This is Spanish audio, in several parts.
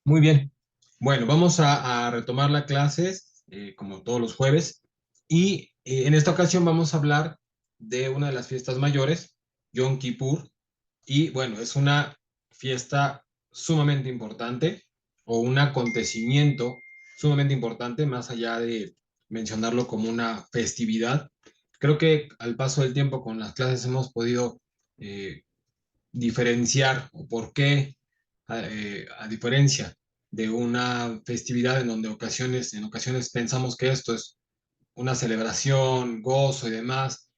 Muy bien. Bueno, vamos a retomar la clase como todos los jueves y en esta ocasión vamos a hablar de una de las fiestas mayores, Yom Kippur, y bueno, es una fiesta sumamente importante o un acontecimiento sumamente importante, más allá de mencionarlo como una festividad. Creo que al paso del tiempo con las clases hemos podido eh, diferenciar o por qué, a diferencia de una festividad en donde en ocasiones pensamos que esto es una celebración, gozo y demás,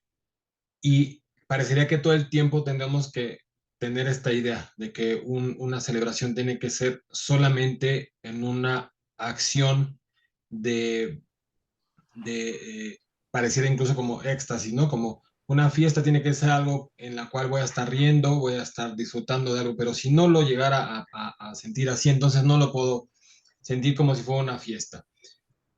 y parecería que todo el tiempo tendremos que tener esta idea de que una celebración tiene que ser solamente en una acción de pareciera incluso como éxtasis, ¿no? Como una fiesta tiene que ser algo en la cual voy a estar riendo, voy a estar disfrutando de algo, pero si no lo llegara a sentir así, entonces no lo puedo sentir como si fuera una fiesta.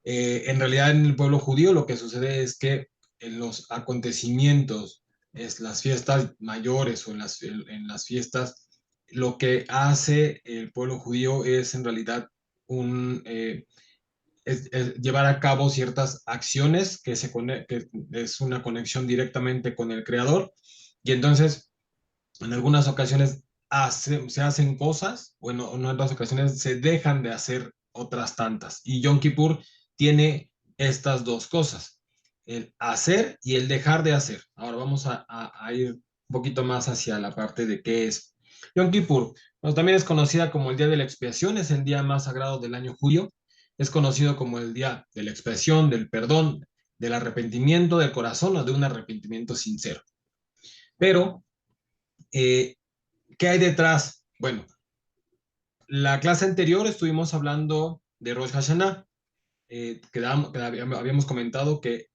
En realidad en el pueblo judío lo que sucede es que en los acontecimientos, las fiestas mayores o en las fiestas, lo que hace el pueblo judío es en realidad un, es llevar a cabo ciertas acciones que es una conexión directamente con el creador y entonces en algunas ocasiones se hacen cosas, bueno, en otras ocasiones se dejan de hacer otras tantas y Yom Kippur tiene estas dos cosas, el hacer y el dejar de hacer. Ahora vamos a ir un poquito más hacia la parte de qué es Yom Kippur. Bueno, también es conocida como el Día de la Expiación, es el día más sagrado del año judío. Es conocido como el Día de la Expiación, del perdón, del arrepentimiento del corazón o de un arrepentimiento sincero. Pero, eh, ¿qué hay detrás? Bueno, la clase anterior estuvimos hablando de Rosh Hashanah. Habíamos comentado que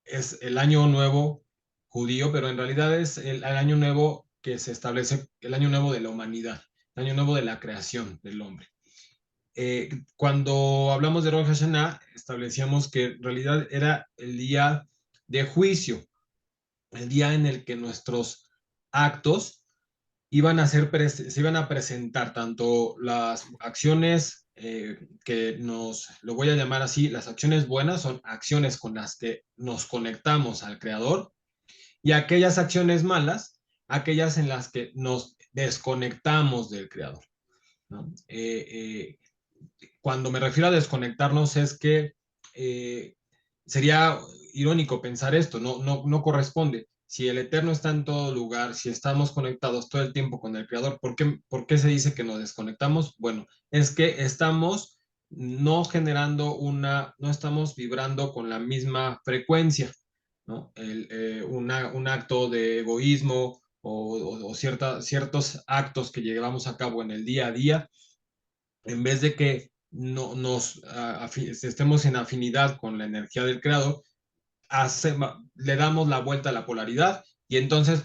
es el año nuevo judío, pero en realidad es el año nuevo que se establece, el año nuevo de la humanidad, el año nuevo de la creación del hombre. Cuando hablamos de Rosh Hashanah, establecíamos que en realidad era el día de juicio, el día en el que nuestros actos se iban a presentar tanto las acciones que lo voy a llamar así, las acciones buenas son acciones con las que nos conectamos al Creador y aquellas acciones malas, aquellas en las que nos desconectamos del Creador, ¿no? Cuando me refiero a desconectarnos es que eh, sería irónico pensar esto, no corresponde. Si el Eterno está en todo lugar, si estamos conectados todo el tiempo con el Creador, por qué se dice que nos desconectamos? Bueno, es que estamos no generando no estamos vibrando con la misma frecuencia, ¿no? Un acto de egoísmo o ciertos actos que llevamos a cabo en el día a día en vez de que estemos en afinidad con la energía del creador, le damos la vuelta a la polaridad y entonces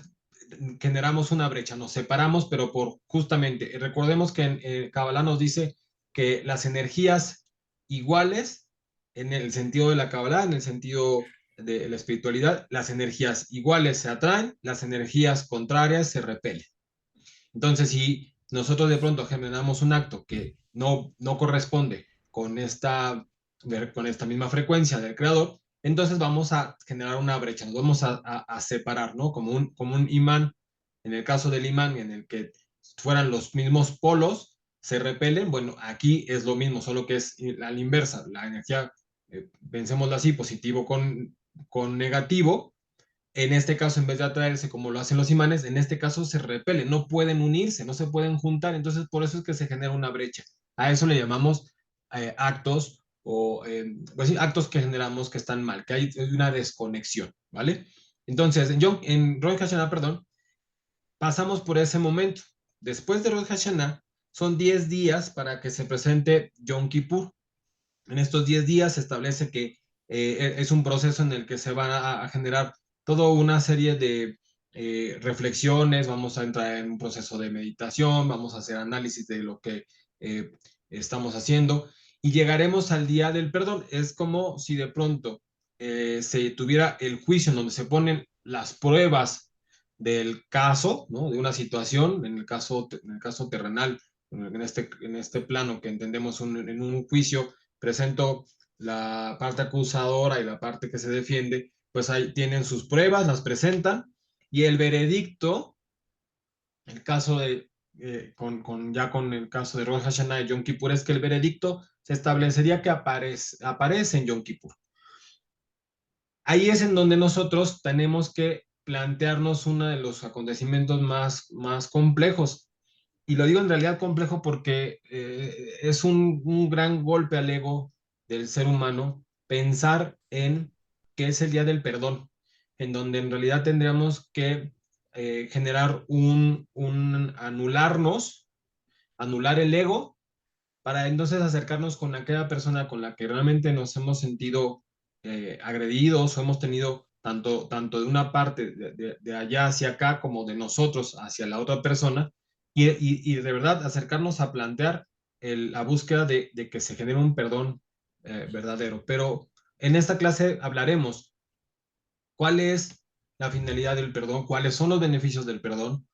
generamos una brecha, nos separamos, pero por justamente, recordemos que en Kabbalah nos dice que las energías iguales, en el sentido de la Kabbalah, en el sentido de la espiritualidad, las energías iguales se atraen, las energías contrarias se repelen. Entonces, si nosotros de pronto generamos un acto que no corresponde con esta misma frecuencia del creador, entonces vamos a generar una brecha, nos vamos a separar, ¿no? Como un imán, en el caso del imán en el que fueran los mismos polos, se repelen, bueno, aquí es lo mismo, solo que es a la inversa, la energía, pensémoslo así, positivo con negativo, en este caso, en vez de atraerse como lo hacen los imanes, en este caso se repelen, no pueden unirse, no se pueden juntar, entonces por eso es que se genera una brecha. A eso le llamamos actos pues sí, actos que generamos que están mal, que hay una desconexión, ¿vale? Entonces, en Rosh Hashanah, perdón, pasamos por ese momento. Después de Rosh Hashanah, son 10 días para que se presente Yom Kippur. En estos 10 días se establece que es un proceso en el que se van a generar toda una serie de reflexiones, vamos a entrar en un proceso de meditación, vamos a hacer análisis de lo que eh, estamos haciendo y llegaremos al día del perdón. Es como si de pronto se tuviera el juicio en donde se ponen las pruebas del caso, ¿no? De una situación, en el caso terrenal en este plano que entendemos en un juicio, presento la parte acusadora y la parte que se defiende, pues ahí tienen sus pruebas, las presentan, y el veredicto, el caso de, ya con el caso de Rosh Hashanah y Yom Kippur, es que el veredicto se establecería que aparece en Yom Kippur. Ahí es en donde nosotros tenemos que plantearnos uno de los acontecimientos más complejos. Y lo digo en realidad complejo porque es un gran golpe al ego del ser humano pensar en que es el día del perdón, en donde en realidad tendríamos que generar un anularnos, anular el ego para entonces acercarnos con aquella persona con la que realmente nos hemos sentido agredidos o hemos tenido tanto de una parte de allá hacia acá como de nosotros hacia la otra persona y de verdad acercarnos a plantear la búsqueda de que se genere un perdón verdadero. Pero en esta clase hablaremos cuál es la finalidad del perdón, cuáles son los beneficios del perdón,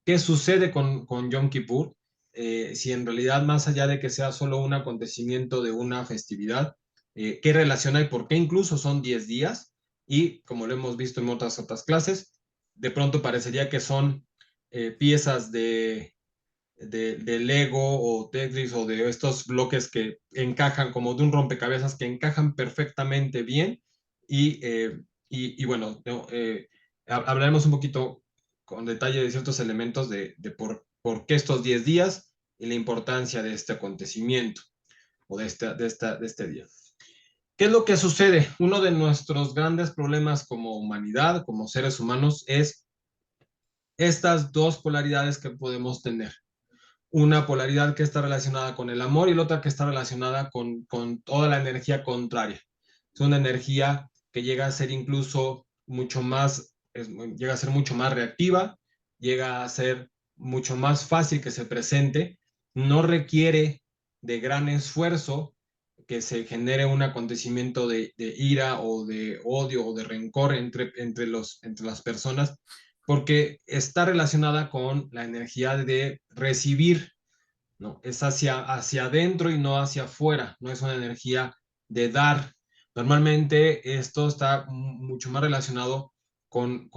qué sucede con Yom Kippur, si en realidad más allá de que sea solo un acontecimiento de una festividad, qué relación hay, por qué incluso son 10 días y como lo hemos visto en otras clases, de pronto parecería que son piezas de Lego o Tetris o de estos bloques que encajan como de un rompecabezas que encajan perfectamente bien y, bueno, no, hablaremos un poquito con detalle de ciertos elementos de por qué estos 10 días y la importancia de este acontecimiento o de este día. ¿Qué es lo que sucede? Uno de nuestros grandes problemas como humanidad, como seres humanos, es estas dos polaridades que podemos tener. Una polaridad que está relacionada con el amor y la otra que está relacionada con toda la energía contraria. Es una energía que llega a ser incluso mucho más, llega a ser mucho más reactiva, llega a ser mucho más fácil que se presente, no requiere de gran esfuerzo que se genere un acontecimiento de ira o de odio o de rencor entre las personas, porque está relacionada con la energía de recibir, ¿no? Es hacia adentro y no hacia afuera, no es una energía de dar. Normalmente esto está mucho más relacionado con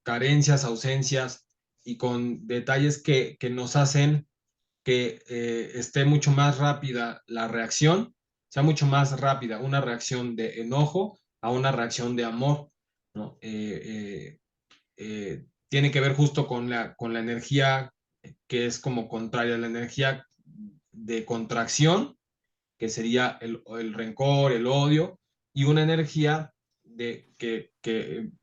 carencias, ausencias y con detalles que nos hacen que esté mucho más rápida la reacción, sea mucho más rápida una reacción de enojo a una reacción de amor, ¿no? Tiene que ver justo con la energía que es como contraria a la energía de contracción, que sería el rencor, el odio, y una energía que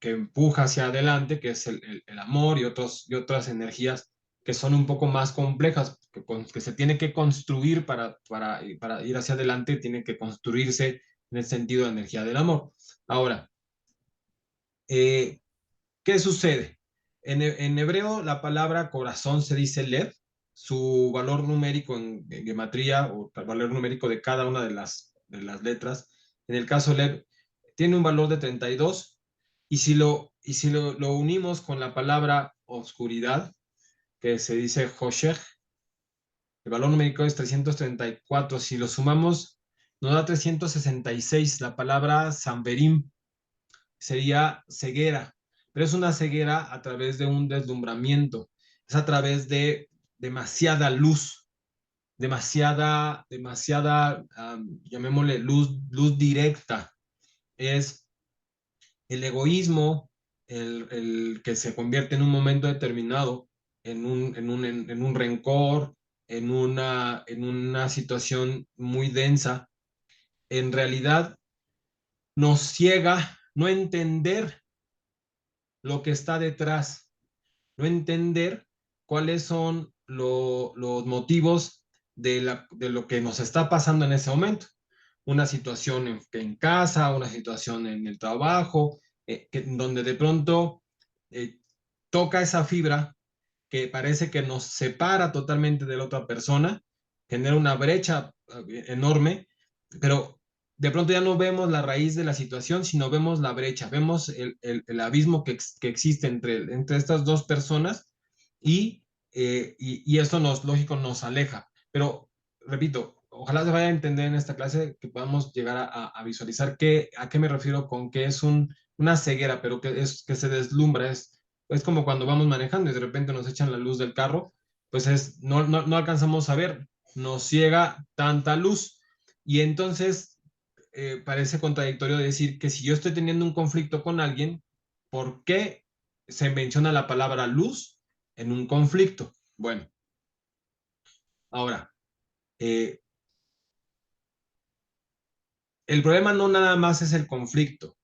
empuja hacia adelante, que es el amor y otras energías que son un poco más complejas, que se tiene que construir para ir hacia adelante, tiene que construirse en el sentido de energía del amor. Ahora, eh, ¿qué sucede? En hebreo la palabra corazón se dice lev, su valor numérico en gematría o el valor numérico de cada una de las letras. En el caso lev tiene un valor de 32 y si lo unimos con la palabra oscuridad, que se dice hoshech, el valor numérico es 334. Si lo sumamos, nos da 366. La palabra samberim sería ceguera, pero es una ceguera a través de un deslumbramiento, es a través de demasiada luz, demasiada, llamémosle luz directa, es el egoísmo, el que se convierte en un momento determinado en un rencor, en una situación muy densa, en realidad nos ciega no entender lo que está detrás, no entender cuáles son los motivos de lo que nos está pasando en ese momento. Una situación en casa, una situación en el trabajo, donde de pronto eh, toca esa fibra que parece que nos separa totalmente de la otra persona, genera una brecha enorme, pero de pronto ya no vemos la raíz de la situación, sino vemos la brecha, vemos el abismo que existe entre estas dos personas y y esto lógico, nos aleja. Pero, repito, ojalá se vaya a entender en esta clase que podamos llegar a visualizar a qué me refiero con que es una ceguera, pero que se deslumbra. Es como cuando vamos manejando y de repente nos echan la luz del carro, pues no alcanzamos a ver, nos ciega tanta luz. Y entonces parece contradictorio decir que si yo estoy teniendo un conflicto con alguien, ¿por qué se menciona la palabra luz en un conflicto? Bueno, ahora, eh, el problema no nada más es el conflicto,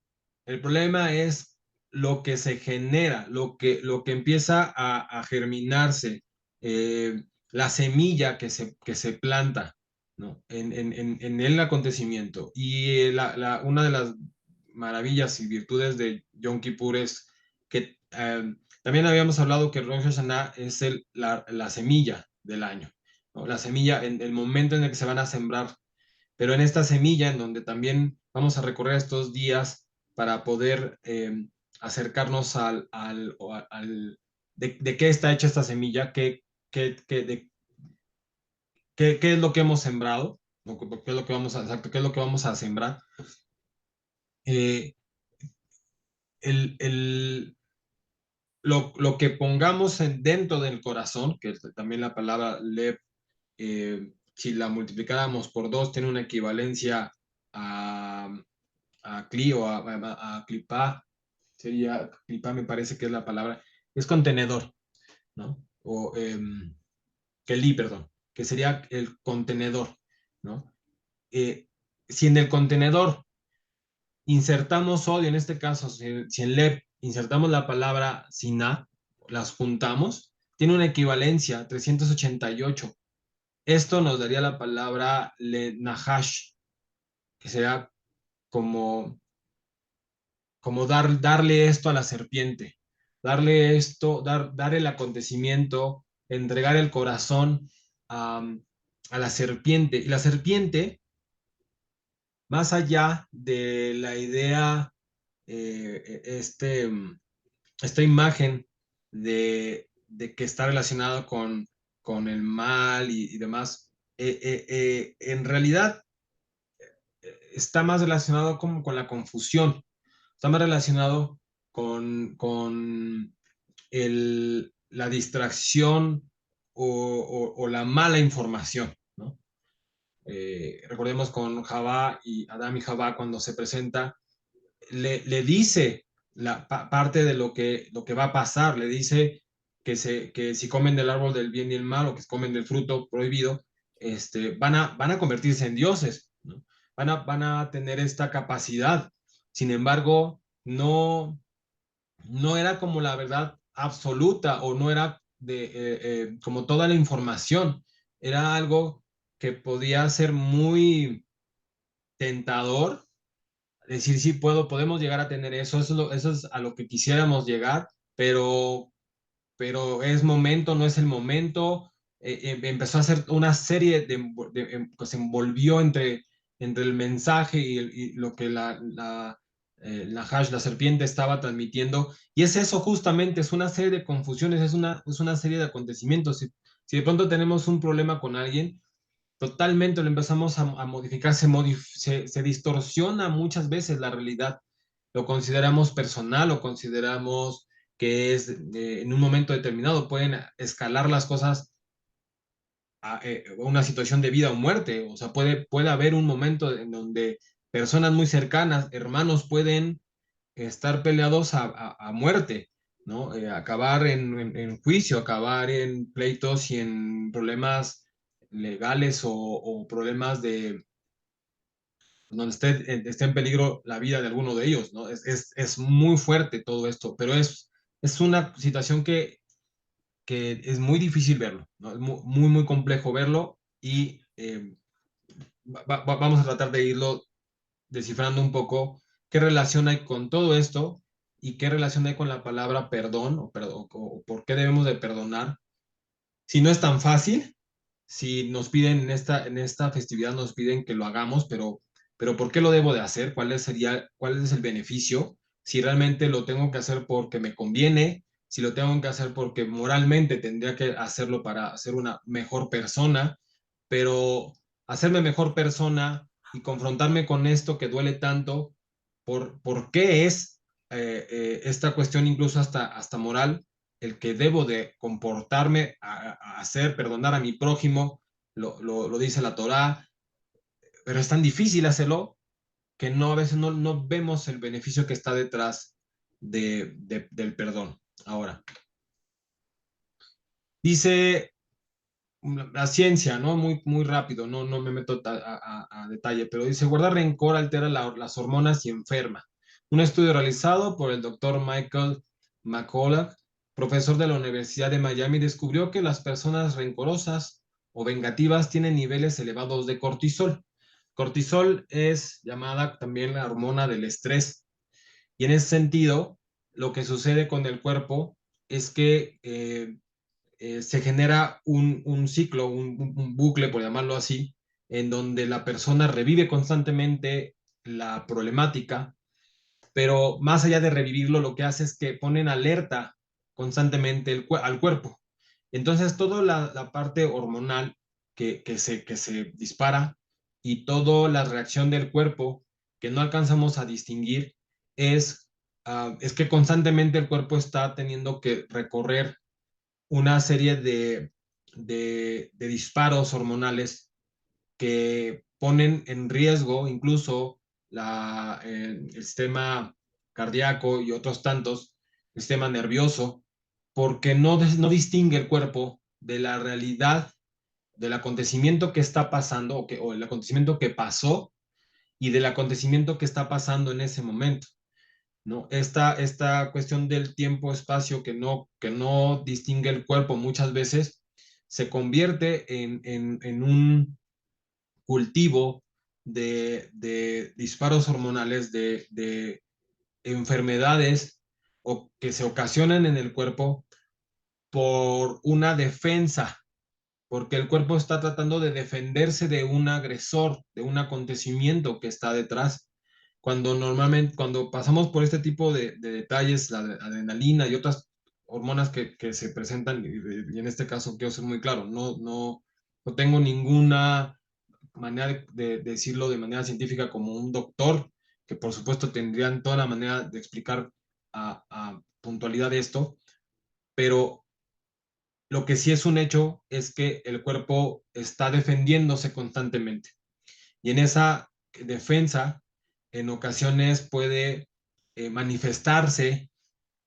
el problema es lo que se genera, lo que empieza a germinarse, la semilla que se planta, ¿no? En el acontecimiento. Y una de las maravillas y virtudes de Yom Kippur es que también habíamos hablado que Rosh Hashanah es la semilla del año, ¿no? La semilla, en el momento en el que se van a sembrar, pero en esta semilla en donde también vamos a recorrer estos días para poder acercarnos de qué está hecha esta semilla, qué es lo que hemos sembrado, ¿no? Qué es lo que vamos a, exacto, qué es lo que vamos a sembrar. Eh, el, lo que pongamos dentro del corazón, que también la palabra lev, si la multiplicáramos por dos, tiene una equivalencia a, a cli o a clipá, sería, clipá me parece que es la palabra, es contenedor, ¿no? O kelí, perdón, que sería el contenedor, ¿no? Eh, si en el contenedor insertamos odio, en este caso, si en LEP insertamos la palabra siná, las juntamos, tiene una equivalencia, 388. Esto nos daría la palabra le nahash, que sería como, como darle esto a la serpiente, darle esto, dar el acontecimiento, entregar el corazón a la serpiente. Y la serpiente, más allá de la idea, esta imagen de que está relacionado con el mal y demás, en realidad está más relacionado como con la confusión, está más relacionado con la distracción o la mala información, ¿no? Recordemos con Javá y Adán y Javá cuando se presenta, le dice parte de lo que va a pasar, le dice que si comen del árbol del bien y el mal o que comen del fruto prohibido, van a convertirse en dioses, ¿no? Van a tener esta capacidad. Sin embargo, no era como la verdad absoluta o no era como toda la información. Era algo que podía ser muy tentador, decir, sí, podemos llegar a tener eso, eso es a lo que quisiéramos llegar, pero es momento, no es el momento. Empezó a hacer una serie pues se envolvió entre el mensaje y lo que la serpiente estaba transmitiendo. Y es eso justamente, es una serie de confusiones, es una serie de acontecimientos. Si de pronto tenemos un problema con alguien, totalmente lo empezamos a modificar, se distorsiona muchas veces la realidad. Lo consideramos personal, lo consideramos que es en un momento determinado, pueden escalar las cosas a una situación de vida o muerte. O sea, puede haber un momento en donde personas muy cercanas, hermanos, pueden estar peleados a muerte, ¿no? Acabar en juicio, acabar en pleitos y en problemas legales o problemas donde esté en peligro la vida de alguno de ellos, ¿no? Es muy fuerte todo esto, pero es una situación que es muy difícil verlo, ¿no? Es muy complejo verlo y vamos a tratar de irlo descifrando un poco qué relación hay con todo esto y qué relación hay con la palabra perdón o por qué debemos de perdonar. Si no es tan fácil, si nos piden en esta festividad, nos piden que lo hagamos, pero ¿por qué lo debo de hacer? ¿Cuál es el beneficio? Si realmente lo tengo que hacer porque me conviene, si lo tengo que hacer porque moralmente tendría que hacerlo para ser una mejor persona, pero hacerme mejor persona y confrontarme con esto que duele tanto, por qué es esta cuestión incluso hasta moral, el que debo de comportarme, a hacer, perdonar a mi prójimo, lo dice la Torá, pero es tan difícil hacerlo que no, a veces no vemos el beneficio que está detrás del perdón. Ahora, dice la ciencia, ¿no? Muy rápido, no me meto a detalle, pero dice, guardar rencor altera las hormonas y enferma. Un estudio realizado por el doctor Michael McCullough, profesor de la Universidad de Miami, descubrió que las personas rencorosas o vengativas tienen niveles elevados de cortisol. Cortisol es llamada también la hormona del estrés. Y en ese sentido, lo que sucede con el cuerpo es que se genera un ciclo, un bucle, por llamarlo así, en donde la persona revive constantemente la problemática, pero más allá de revivirlo, lo que hace es que ponen alerta constantemente al cuerpo. Entonces, toda la parte hormonal que se dispara y toda la reacción del cuerpo que no alcanzamos a distinguir es, es que constantemente el cuerpo está teniendo que recorrer una serie de disparos hormonales que ponen en riesgo incluso el sistema cardíaco y otros tantos, el sistema nervioso, porque no distingue el cuerpo de la realidad del acontecimiento que está pasando o el acontecimiento que pasó y del acontecimiento que está pasando en ese momento. ¿No? Esta cuestión del tiempo-espacio que no distingue el cuerpo muchas veces se convierte en un cultivo de disparos hormonales, de enfermedades o que se ocasionan en el cuerpo por una defensa, porque el cuerpo está tratando de defenderse de un agresor, de un acontecimiento que está detrás. Cuando normalmente, cuando pasamos por este tipo de detalles, la adrenalina y otras hormonas que se presentan, y en este caso quiero ser muy claro, no tengo ninguna manera de decirlo de manera científica como un doctor, que por supuesto tendrían toda la manera de explicar a puntualidad esto, pero lo que sí es un hecho es que el cuerpo está defendiéndose constantemente. Y en esa defensa, en ocasiones puede manifestarse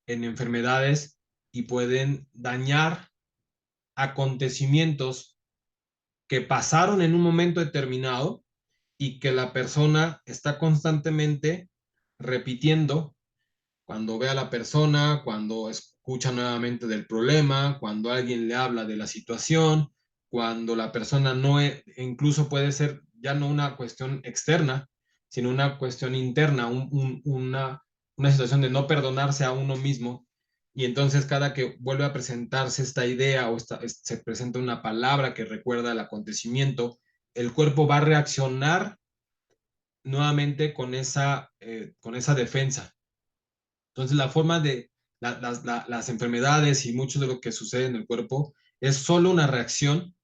en enfermedades y pueden dañar acontecimientos que pasaron en un momento determinado y que la persona está constantemente repitiendo cuando ve a la persona, cuando escucha nuevamente del problema, cuando alguien le habla de la situación, cuando la persona no es, incluso puede ser ya no una cuestión externa, sino una cuestión interna, una situación de no perdonarse a uno mismo. Y entonces cada que vuelve a presentarse esta idea o se presenta una palabra que recuerda el acontecimiento, el cuerpo va a reaccionar nuevamente con esa defensa. Entonces, la forma de las enfermedades y mucho de lo que sucede en el cuerpo es solo una reacción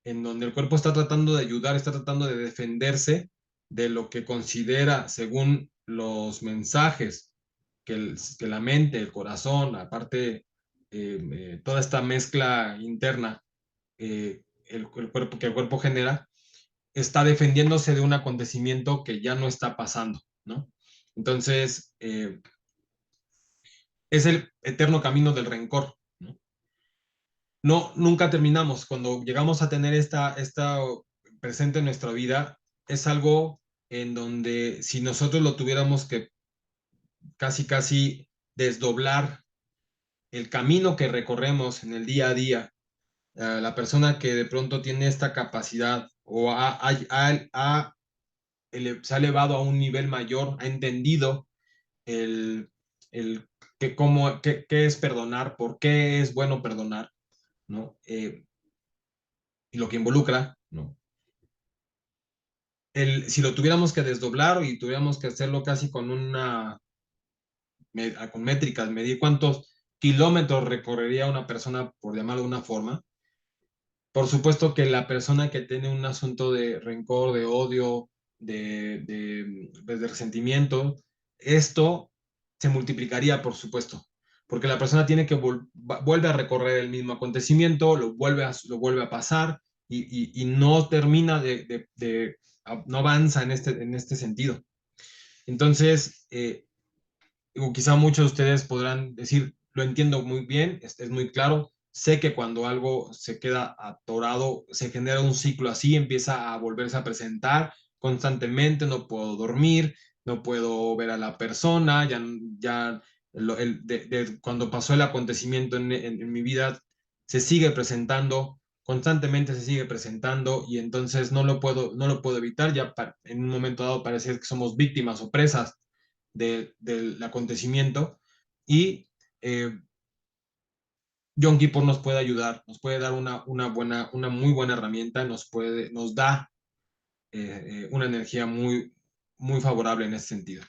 en donde el cuerpo está tratando de ayudar, está tratando de defenderse de lo que considera, según los mensajes que la mente, el corazón, aparte, toda esta mezcla interna, que el cuerpo genera, está defendiéndose de un acontecimiento que ya no está pasando, ¿no? Entonces, es el eterno camino del rencor, ¿no? Nunca terminamos. Cuando llegamos a tener esta presente en nuestra vida, es algo en donde si nosotros lo tuviéramos que casi desdoblar el camino que recorremos en el día a día, la persona que de pronto tiene esta capacidad o se ha elevado a un nivel mayor, ha entendido el, el qué es perdonar, por qué es bueno perdonar, ¿no? Y lo que involucra, ¿no? Si lo tuviéramos que desdoblar y tuviéramos que hacerlo casi con métricas, medir kilómetros recorrería una persona, por llamarlo de una forma. Por supuesto que la persona que tiene un asunto de rencor, de odio, pues, de resentimiento, esto se multiplicaría, por supuesto, porque la persona tiene que vuelve a recorrer el mismo acontecimiento, lo vuelve a pasar y no termina no avanza en este sentido. Entonces, o quizá muchos de ustedes podrán decir, lo entiendo muy bien, es muy claro, sé que cuando algo se queda atorado, se genera un ciclo así, empieza a volverse a presentar constantemente, no puedo dormir, no puedo ver a la persona, ya cuando pasó el acontecimiento en mi vida, se sigue presentando, constantemente se sigue presentando y entonces no lo puedo evitar, en un momento dado parece que somos víctimas o presas del acontecimiento y eh, Yom Kippur nos puede ayudar, nos puede dar una muy buena herramienta, nos da una energía muy favorable en ese sentido.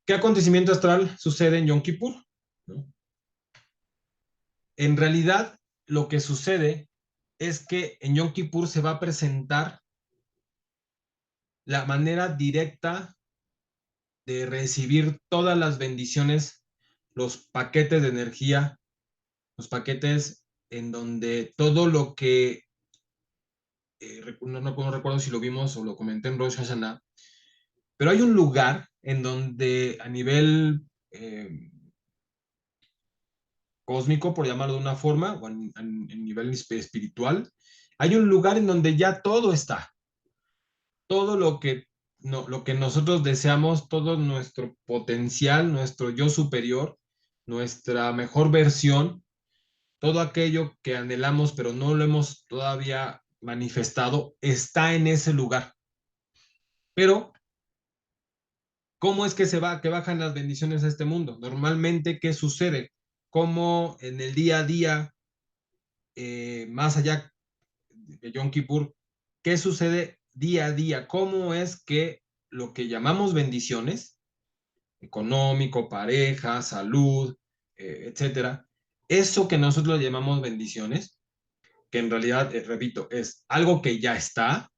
¿Qué acontecimiento astral sucede en Yom Kippur? ¿No? En realidad, lo que sucede es que en Yom Kippur se va a presentar la manera directa de recibir todas las bendiciones, los paquetes de energía, los paquetes en donde todo lo que, no recuerdo si lo vimos o lo comenté en Rosh Hashanah, pero hay un lugar en donde a nivel cósmico, por llamarlo de una forma, o en nivel espiritual, hay un lugar en donde ya todo está, todo lo que, no, lo que nosotros deseamos, todo nuestro potencial, nuestro yo superior, nuestra mejor versión, todo aquello que anhelamos pero no lo hemos todavía manifestado está en ese lugar. Pero, ¿cómo es que que bajan las bendiciones a este mundo? Normalmente, ¿qué sucede? ¿Cómo en el día a día, más allá de Yom Kippur, qué sucede día a día? ¿Cómo es que lo que llamamos bendiciones, económico, pareja, salud, etcétera, eso que nosotros llamamos bendiciones, que en realidad, repito, es algo que ya está,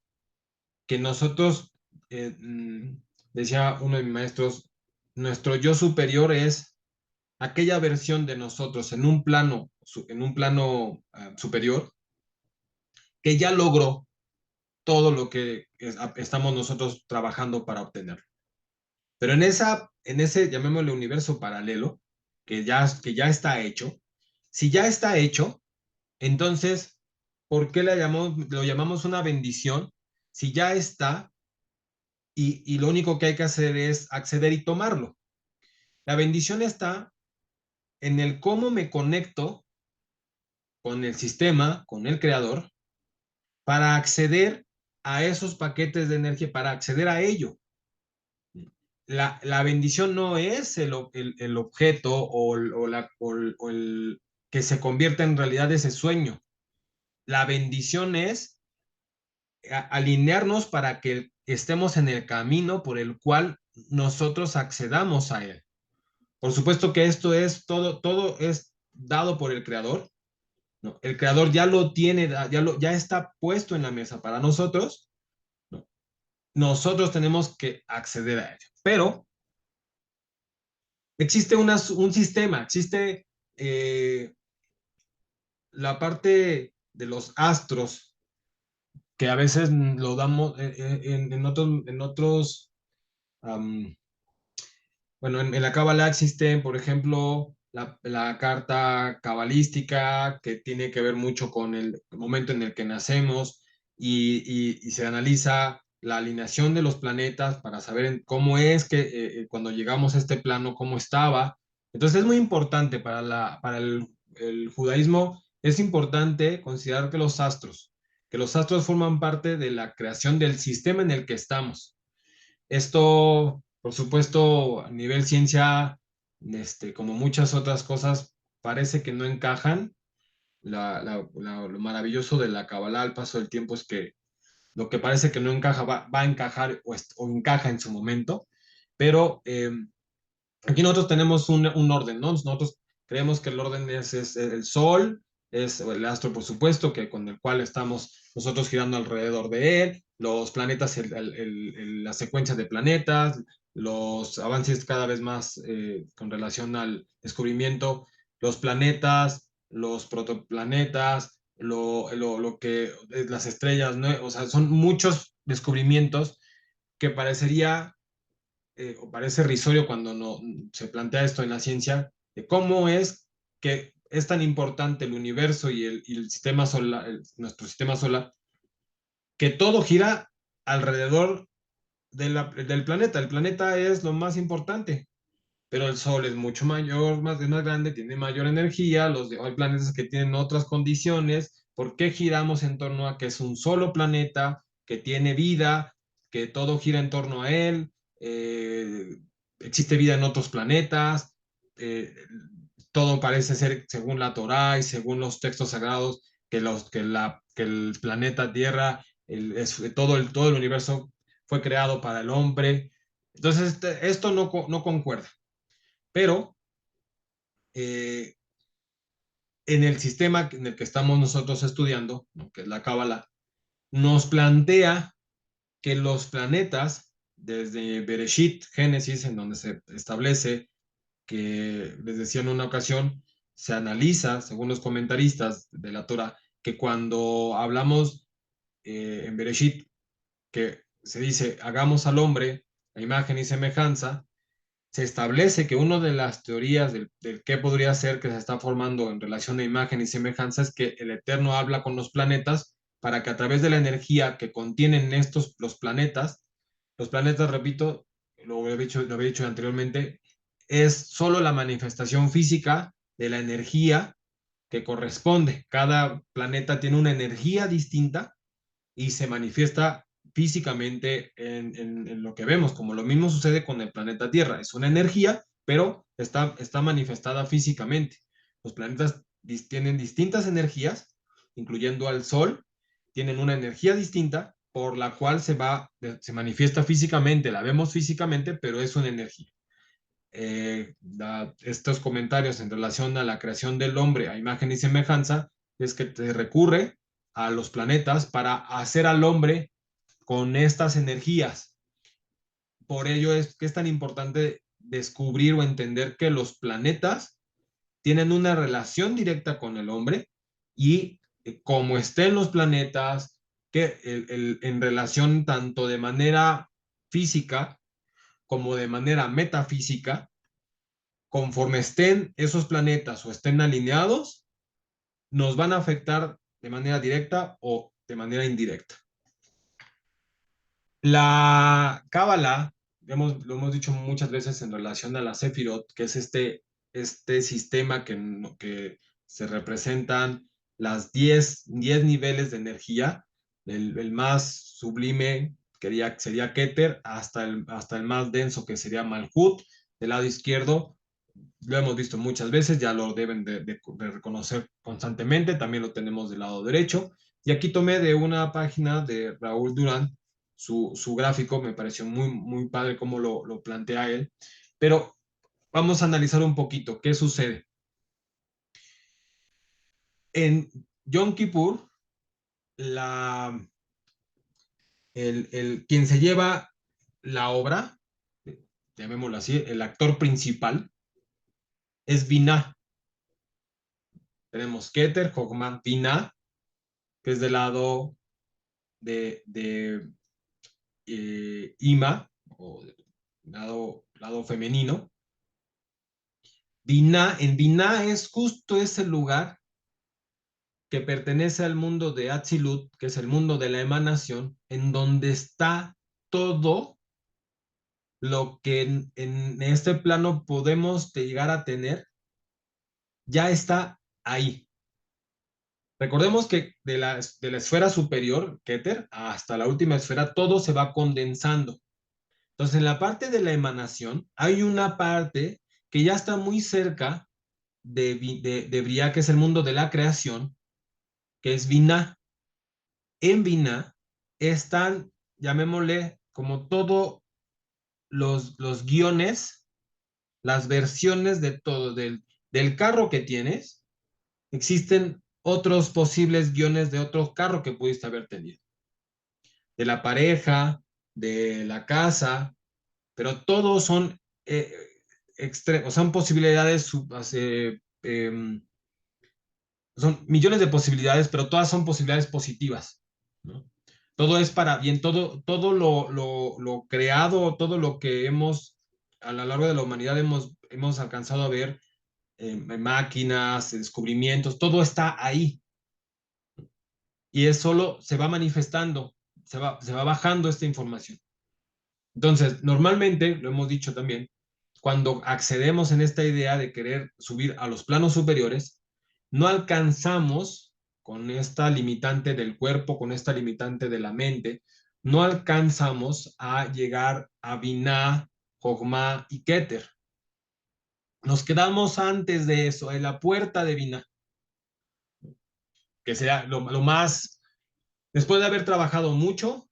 que nosotros, eh, mm, decía uno de mis maestros, nuestro yo superior es aquella versión de nosotros en un plano superior que ya logró todo lo que estamos nosotros trabajando para obtener. Pero en ese, llamémosle universo paralelo, que ya está hecho, si ya está hecho, entonces, ¿por qué lo llamamos una bendición si ya está y lo único que hay que hacer es acceder y tomarlo? La bendición está en el cómo me conecto con el sistema, con el creador, para acceder a esos paquetes de energía, para acceder a ello. La bendición no es el objeto o el que se convierta en realidad ese sueño. La bendición es alinearnos para que estemos en el camino por el cual nosotros accedamos a él. Por supuesto que esto es todo es dado por el creador, ¿no? El creador ya lo tiene, ya está puesto en la mesa para nosotros, ¿no? Nosotros tenemos que acceder a ello. Pero existe un sistema, existe eh, la parte de los astros, que a veces lo damos en otros bueno, en la Cábala existe, por ejemplo, la carta cabalística que tiene que ver mucho con el momento en el que nacemos y se analiza la alineación de los planetas para saber cómo es que cuando llegamos a este plano, cómo estaba. Entonces es muy importante para el judaísmo, es importante considerar que los astros forman parte de la creación del sistema en el que estamos. Esto, por supuesto, a nivel ciencia, como muchas otras cosas, parece que no encajan. Lo maravilloso de la Kabbalah al paso del tiempo es que lo que parece que no encaja va a encajar o encaja en su momento, pero Aquí nosotros tenemos un orden, ¿no? Nosotros creemos que el orden es el Sol, es el astro, por supuesto, que con el cual estamos nosotros girando alrededor de él, los planetas, la secuencia de planetas, los avances cada vez más con relación al descubrimiento, los planetas, los protoplanetas, lo que las estrellas, ¿no? O sea, son muchos descubrimientos que parecería o parece risorio cuando no, se plantea esto en la ciencia, de cómo es que es tan importante el universo y el sistema solar, nuestro sistema solar, que todo gira alrededor del planeta. El planeta es lo más importante, pero el Sol es mucho mayor, es más grande, tiene mayor energía, hay planetas que tienen otras condiciones. ¿Por qué giramos en torno a que es un solo planeta, que tiene vida, que todo gira en torno a él? Eh, Existe vida en otros planetas, eh, todo parece ser, según la Torá y según los textos sagrados, que el planeta Tierra, todo el universo fue creado para el hombre. Entonces, esto no concuerda. Pero eh, en el sistema en el que estamos nosotros estudiando, ¿no? Que es la Cábala, nos plantea que los planetas, desde Bereshit, Génesis, en donde se establece que, les decía en una ocasión, se analiza, según los comentaristas de la Torah, que cuando hablamos en Bereshit, que se dice, hagamos al hombre a imagen y semejanza, se establece que una de las teorías del qué podría ser que se está formando en relación a imagen y semejanza es que el Eterno habla con los planetas para que a través de la energía que contienen los planetas, repito, lo había dicho anteriormente, es solo la manifestación física de la energía que corresponde. Cada planeta tiene una energía distinta y se manifiesta físicamente en lo que vemos, como lo mismo sucede con el planeta Tierra. Es una energía, pero está manifestada físicamente. Los planetas tienen distintas energías, incluyendo al Sol, tienen una energía distinta por la cual se manifiesta físicamente, la vemos físicamente, pero es una energía. Estos comentarios en relación a la creación del hombre a imagen y semejanza es que te recurre a los planetas para hacer al hombre con estas energías. Por ello es que es tan importante descubrir o entender que los planetas tienen una relación directa con el hombre y como estén los planetas, que en relación tanto de manera física como de manera metafísica, conforme estén esos planetas o estén alineados, nos van a afectar de manera directa o de manera indirecta. La Cábala, lo hemos dicho muchas veces en relación a la Sefirot, que es este sistema que se representan las 10 niveles de energía, el más sublime sería Keter, hasta el más denso que sería Malhut, del lado izquierdo. Lo hemos visto muchas veces, ya lo deben de reconocer constantemente, también lo tenemos del lado derecho. Y aquí tomé de una página de Raúl Durán su gráfico, me pareció muy, muy padre cómo lo plantea él, pero vamos a analizar un poquito qué sucede. En Yom Kippur, la, quien se lleva la obra, llamémoslo así, el actor principal, es Binah. Tenemos Keter, Jogma, Binah, que es del lado de Ima, o lado femenino. En Binah es justo ese lugar que pertenece al mundo de Atzilut, que es el mundo de la emanación, en donde está todo lo que en este plano podemos llegar a tener, ya está ahí. Recordemos que de la esfera superior, Keter, hasta la última esfera, todo se va condensando. Entonces, en la parte de la emanación, hay una parte que ya está muy cerca de Briah, que es el mundo de la creación, que es Binah. En Binah están, llamémosle, como todos los guiones, las versiones de todo, del carro que tienes, existen otros posibles guiones de otro carro que pudiste haber tenido, de la pareja, de la casa, pero todos son son posibilidades, son millones de posibilidades, pero todas son posibilidades positivas, ¿no? Todo es para bien, todo lo creado, todo lo que hemos, a lo largo de la humanidad hemos alcanzado a ver, máquinas, descubrimientos, todo está ahí. Y es solo, se va manifestando, se va bajando esta información. Entonces, normalmente, lo hemos dicho también, cuando accedemos en esta idea de querer subir a los planos superiores, no alcanzamos con esta limitante del cuerpo, con esta limitante de la mente, no alcanzamos a llegar a Binah, Jogma y Keter. Nos quedamos antes de eso, en la puerta de Binah, que sea lo más, después de haber trabajado mucho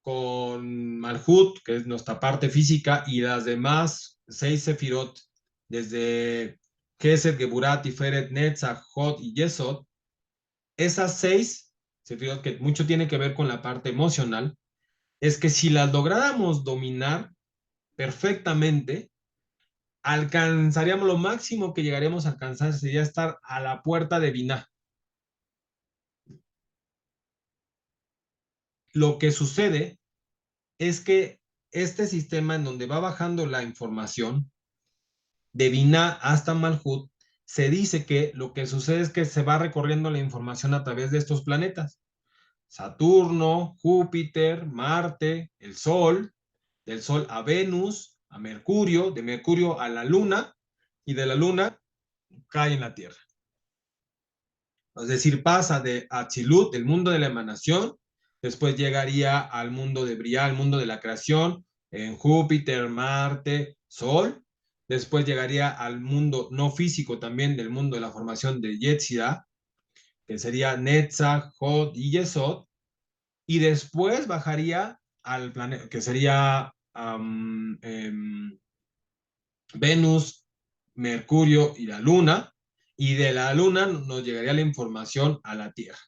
con Malhut, que es nuestra parte física, y las demás 6 sefirot, desde Kesed, Geburat, Tiferet, Netzach, Hod y Yesod, esas 6 sefirot que mucho tiene que ver con la parte emocional, es que si las lográramos dominar perfectamente, alcanzaríamos lo máximo que llegaríamos a alcanzar, sería estar a la puerta de Binah. Lo que sucede es que este sistema en donde va bajando la información, de Binah hasta Malhut, se dice que lo que sucede es que se va recorriendo la información a través de estos planetas. Saturno, Júpiter, Marte, el Sol, del Sol a Venus, a Mercurio, de Mercurio a la Luna, y de la Luna cae en la Tierra. Es decir, pasa de Atzilut, el mundo de la emanación, después llegaría al mundo de Briah, al mundo de la creación, en Júpiter, Marte, Sol, después llegaría al mundo no físico también, del mundo de la formación de Yetzirah, que sería Netzach, Hod y Yesod, y después bajaría al planeta, que sería Venus, Mercurio y la Luna, y de la Luna nos llegaría la información a la Tierra.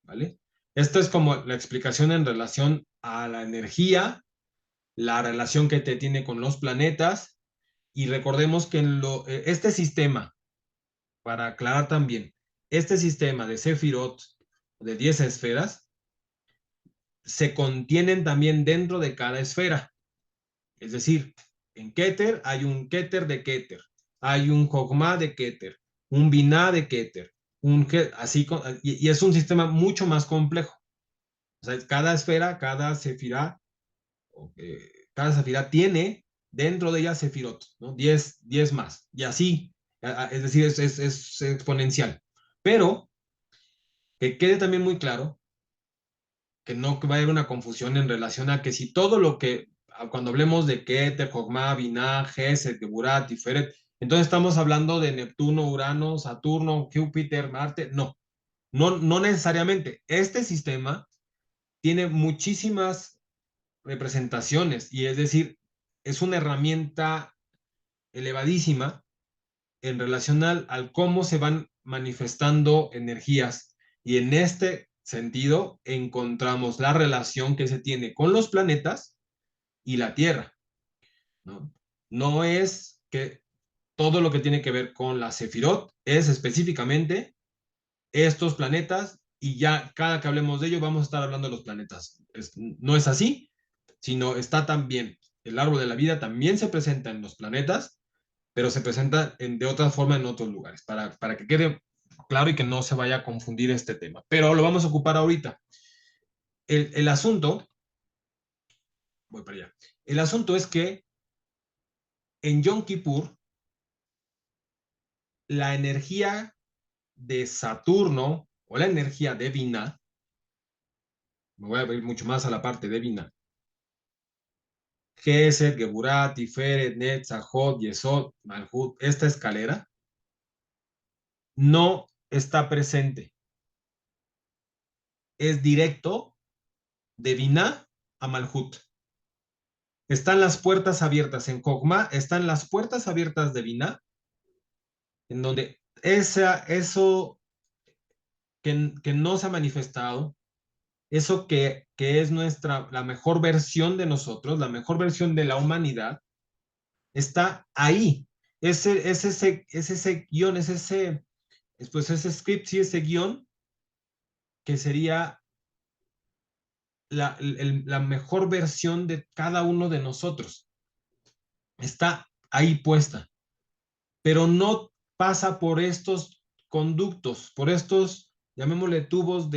¿Vale? Esto es como la explicación en relación a la energía, la relación que te tiene con los planetas, y recordemos que este sistema, para aclarar también, este sistema de Sefirot, de 10 esferas, se contienen también dentro de cada esfera. Es decir, en Keter hay un Keter de Keter, hay un Jogma de Keter, un Binah de Keter, así, y es un sistema mucho más complejo. O sea, cada esfera, cada sefirá tiene dentro de ella sefirot, ¿no? 10 más. Y así, es decir, es exponencial. Pero que quede también muy claro que no va a haber una confusión en relación a que si todo lo que, cuando hablemos de Keter, Jogma, Binah, Gesed, Geburat, Tiferet, entonces estamos hablando de Neptuno, Urano, Saturno, Júpiter, Marte. No, no necesariamente. Este sistema tiene muchísimas representaciones, y es decir, es una herramienta elevadísima en relación al cómo se van manifestando energías, y en este sentido encontramos la relación que se tiene con los planetas y la Tierra, ¿no? No es que todo lo que tiene que ver con la Sefirot es específicamente estos planetas, y ya cada que hablemos de ello vamos a estar hablando de los planetas. No es así, sino está también el árbol de la vida, también se presenta en los planetas, pero se presenta de otra forma en otros lugares, para que quede claro y que no se vaya a confundir este tema. Pero lo vamos a ocupar ahorita. El asunto, voy para allá. El asunto es que en Yom Kippur, la energía de Saturno o la energía de Binah, me voy a ir mucho más a la parte de Binah, Gesed, Geburat, Tiferet, Netzach, Hod, Yesod, Malhut, esta escalera no está presente. Es directo de Binah a Malhut. Están las puertas abiertas en Jogma, están las puertas abiertas de Binah, en donde eso que no se ha manifestado, eso que es la mejor versión de nosotros, la mejor versión de la humanidad, está ahí. Ese guión, pues ese script, sí, ese guión, que sería la mejor versión de cada uno de nosotros. Está ahí puesta, pero no pasa por estos conductos, por estos, llamémosle tubos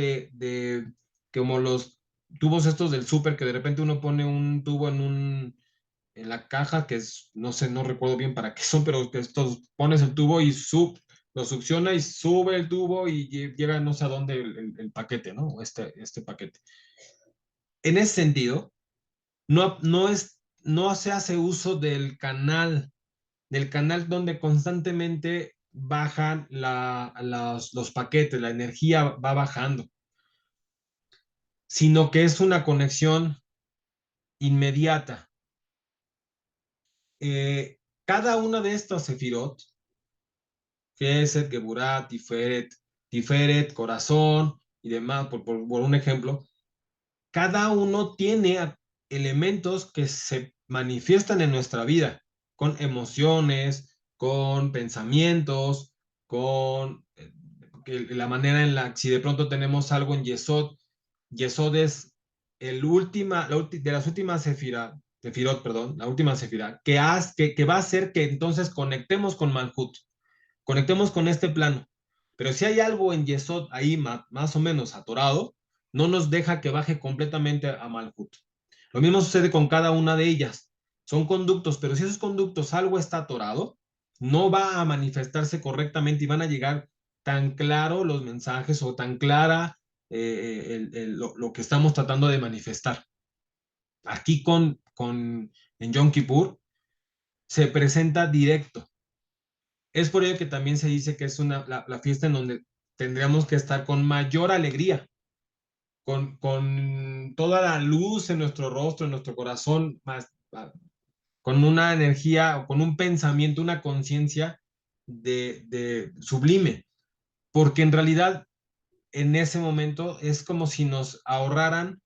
como los tubos estos del súper, que de repente uno pone un tubo en la caja, que es, no sé, no recuerdo bien para qué son, pero que estos, pones el tubo y lo succiona y sube el tubo y llega no sé a dónde el paquete, ¿no? Este paquete. En ese sentido, no se hace uso del canal donde constantemente bajan los paquetes, la energía va bajando, sino que es una conexión inmediata. Eh, Cada una de estas sefirot, Gesed, Geburah, Tiferet, Corazón y demás, por un ejemplo, cada uno tiene elementos que se manifiestan en nuestra vida, con emociones, con pensamientos, con la manera en la, si de pronto tenemos algo en Yesod, Yesod es de las últimas sefirot, perdón, la última sefirá, que va a hacer que entonces conectemos con Malhut, conectemos con este plano. Pero si hay algo en Yesod ahí más o menos atorado, no nos deja que baje completamente a Malhut. Lo mismo sucede con cada una de ellas. Son conductos, pero si esos conductos algo está atorado, no va a manifestarse correctamente y van a llegar tan claro los mensajes o tan clara lo que estamos tratando de manifestar. Aquí en Yom Kippur se presenta directo. Es por ello que también se dice que es la fiesta en donde tendríamos que estar con mayor alegría, con toda la luz en nuestro rostro, en nuestro corazón, con una energía o con un pensamiento, una conciencia de sublime, porque en realidad en ese momento es como si nos ahorraran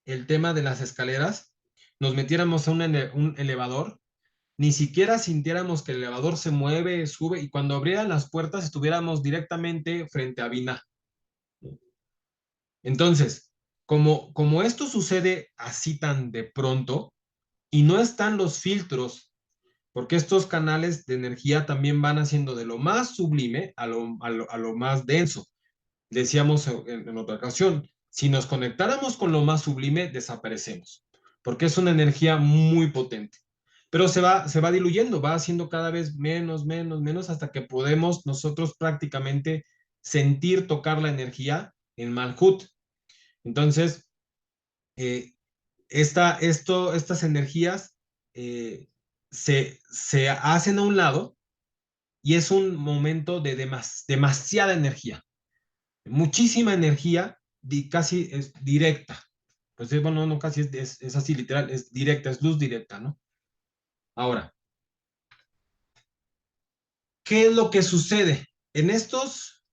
el tema de las escaleras, nos metiéramos a un elevador, ni siquiera sintiéramos que el elevador se mueve, sube, y cuando abrieran las puertas estuviéramos directamente frente a Binah. Entonces, como esto sucede así tan de pronto, y no están los filtros, porque estos canales de energía también van haciendo de lo más sublime a lo más denso. Decíamos en otra ocasión, si nos conectáramos con lo más sublime, desaparecemos, porque es una energía muy potente. Pero se va diluyendo, va haciendo cada vez menos, menos, menos, hasta que podemos nosotros prácticamente sentir, tocar la energía en Malhut. Entonces, eh, estas energías se hacen a un lado y es un momento de demasiada energía, muchísima energía, casi es directa. Pues bueno, no casi es así literal, es directa, es luz directa, ¿no? Ahora, ¿qué es lo que sucede? En estos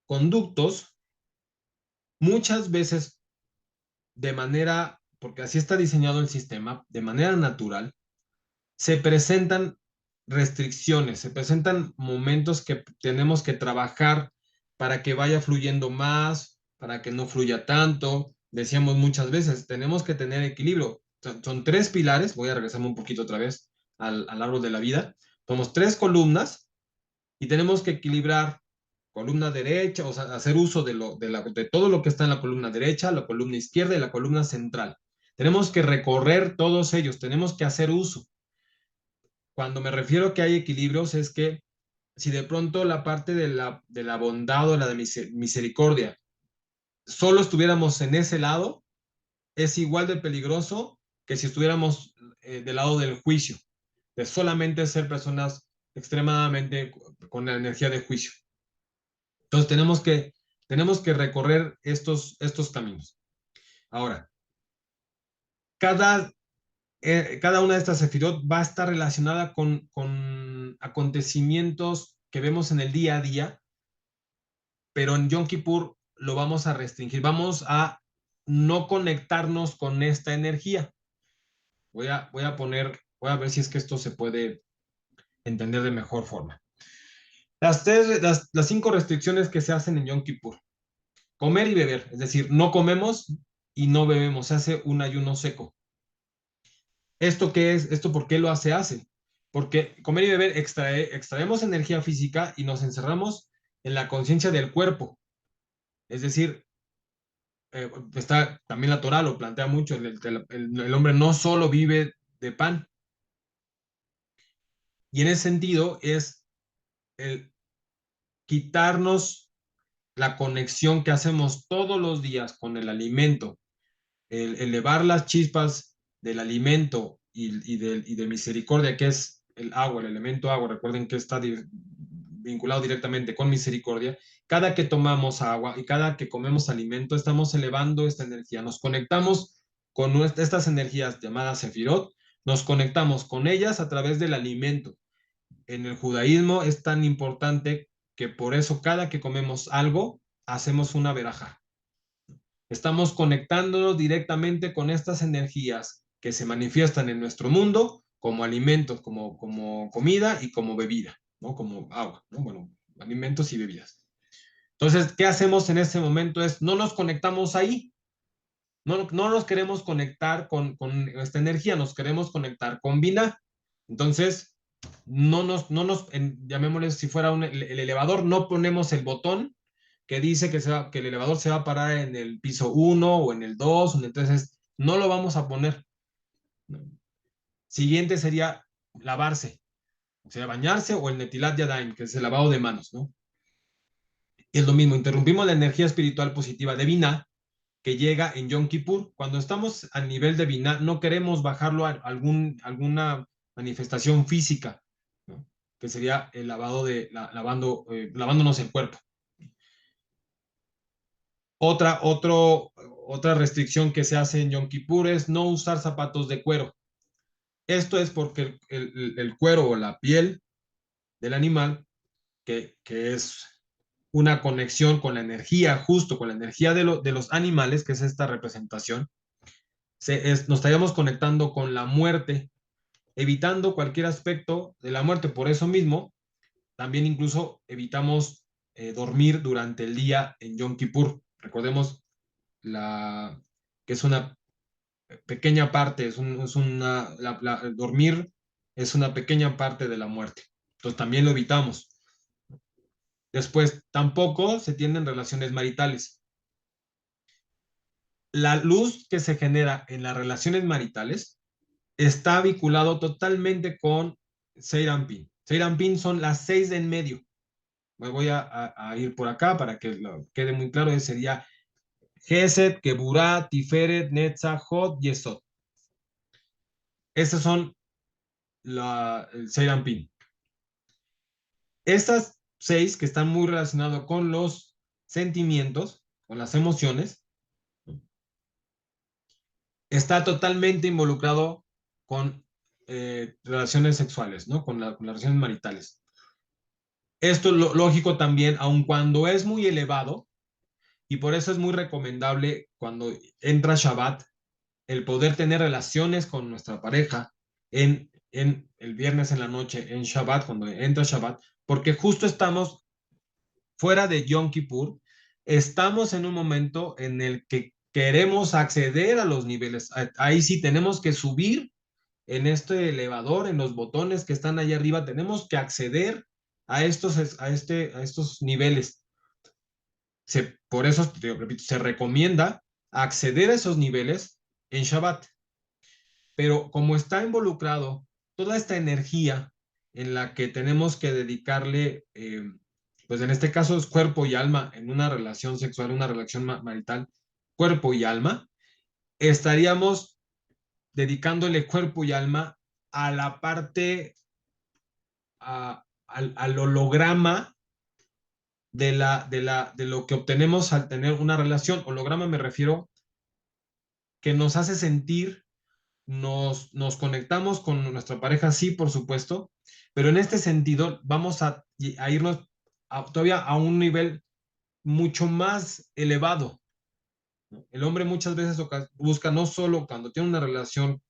conductos, muchas veces porque así está diseñado el sistema, de manera natural, se presentan restricciones, se presentan momentos que tenemos que trabajar para que vaya fluyendo más, para que no fluya tanto. Decíamos muchas veces, tenemos que tener equilibrio. Son tres pilares, voy a regresarme un poquito otra vez al árbol de la vida. Somos tres columnas y tenemos que equilibrar columna derecha, o sea, hacer uso de todo lo que está en la columna derecha, la columna izquierda y la columna central. Tenemos que recorrer todos ellos, tenemos que hacer uso. Cuando me refiero a que hay equilibrios es que si de pronto la parte de la bondad o la de misericordia solo estuviéramos en ese lado, es igual de peligroso que si estuviéramos del lado del juicio, de solamente ser personas extremadamente con la energía de juicio. Entonces tenemos que recorrer estos caminos. Ahora, cada cada una de estas sefirot va a estar relacionada con acontecimientos que vemos en el día a día, pero en Yom Kippur lo vamos a restringir, vamos a no conectarnos con esta energía. Voy a ver si es que esto se puede entender de mejor forma. Las 5 restricciones que se hacen en Yom Kippur. Comer y beber, es decir, no comemos y no bebemos, se hace un ayuno seco. ¿Esto qué es? ¿Esto por qué lo hace? Porque comer y beber extraemos energía física y nos encerramos en la conciencia del cuerpo. Es decir, está también la Torah lo plantea mucho, el hombre no solo vive de pan. Y en ese sentido es el quitarnos la conexión que hacemos todos los días con el alimento, el elevar las chispas del alimento y de misericordia, que es el agua, el elemento agua. Recuerden que está vinculado directamente con misericordia. Cada que tomamos agua y cada que comemos alimento, estamos elevando esta energía. Nos conectamos con estas energías llamadas sefirot, nos conectamos con ellas a través del alimento. En el judaísmo es tan importante que por eso cada que comemos algo, hacemos una veraja. Estamos conectándonos directamente con estas energías que se manifiestan en nuestro mundo como alimentos, como comida y como bebida, ¿no? Como agua, ¿no? Bueno, alimentos y bebidas. Entonces, ¿qué hacemos en ese momento? Es no nos conectamos ahí, no nos queremos conectar con esta energía, nos queremos conectar con Binah. Entonces, llamémosle si fuera el elevador, no ponemos el botón que dice que el elevador se va a parar en el piso 1 o en el 2, entonces no lo vamos a poner. Siguiente sería lavarse, o sea, bañarse o el netilat yadayim, que es el lavado de manos, ¿no? Es lo mismo, interrumpimos la energía espiritual positiva de Binah que llega en Yom Kippur. Cuando estamos a nivel de Binah, no queremos bajarlo a alguna manifestación física, ¿no? Que sería el lavándonos el cuerpo. Otra restricción que se hace en Yom Kippur es no usar zapatos de cuero. Esto es porque el cuero o la piel del animal, que es una conexión con la energía, justo con la energía de los animales, que es esta representación, nos estaríamos conectando con la muerte, evitando cualquier aspecto de la muerte. Por eso mismo, también incluso evitamos dormir durante el día en Yom Kippur. Recordemos que es una pequeña parte, dormir es una pequeña parte de la muerte. Entonces también lo evitamos. Después, tampoco se tienen relaciones maritales. La luz que se genera en las relaciones maritales está vinculado totalmente con Seiranpin. Seiranpin son las 6 de en medio. Me voy a ir por acá para que quede muy claro. Sería Gesed, Geburah, Tiferet, Netzach, Hod, Yesod. Esas son el Seiranpin. Estas 6 que están muy relacionadas con los sentimientos, con las emociones, está totalmente involucrado con relaciones sexuales, ¿no? Con las relaciones maritales. Esto es lógico también, aun cuando es muy elevado, y por eso es muy recomendable cuando entra Shabbat, el poder tener relaciones con nuestra pareja en el viernes en la noche, en Shabbat, cuando entra Shabbat, porque justo estamos fuera de Yom Kippur, estamos en un momento en el que queremos acceder a los niveles. Ahí sí tenemos que subir en este elevador, en los botones que están allá arriba, tenemos que acceder a estos niveles. Por eso, te repito, se recomienda acceder a esos niveles en Shabbat. Pero como está involucrado toda esta energía en la que tenemos que dedicarle, pues en este caso es cuerpo y alma, en una relación sexual, una relación marital, cuerpo y alma, estaríamos dedicándole cuerpo y alma a la parte, al holograma de lo que obtenemos al tener una relación. Holograma me refiero que nos hace sentir nos conectamos con nuestra pareja, sí, por supuesto, pero en este sentido vamos a irnos todavía a un nivel mucho más elevado, ¿no? El hombre muchas veces busca no solo cuando tiene una relación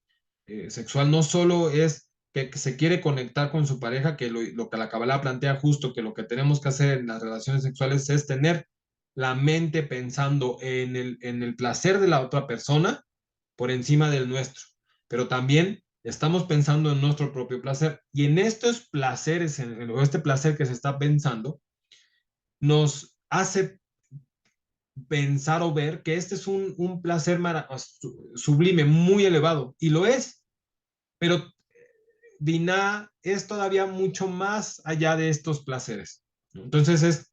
sexual, no solo es que se quiere conectar con su pareja, que lo que la Kabbalah plantea justo, que lo que tenemos que hacer en las relaciones sexuales es tener la mente pensando en el placer de la otra persona por encima del nuestro, pero también estamos pensando en nuestro propio placer y en estos placeres, o este placer que se está pensando, nos hace pensar o ver que este es un placer sublime, muy elevado, y lo es, pero Binah es todavía mucho más allá de estos placeres. Entonces es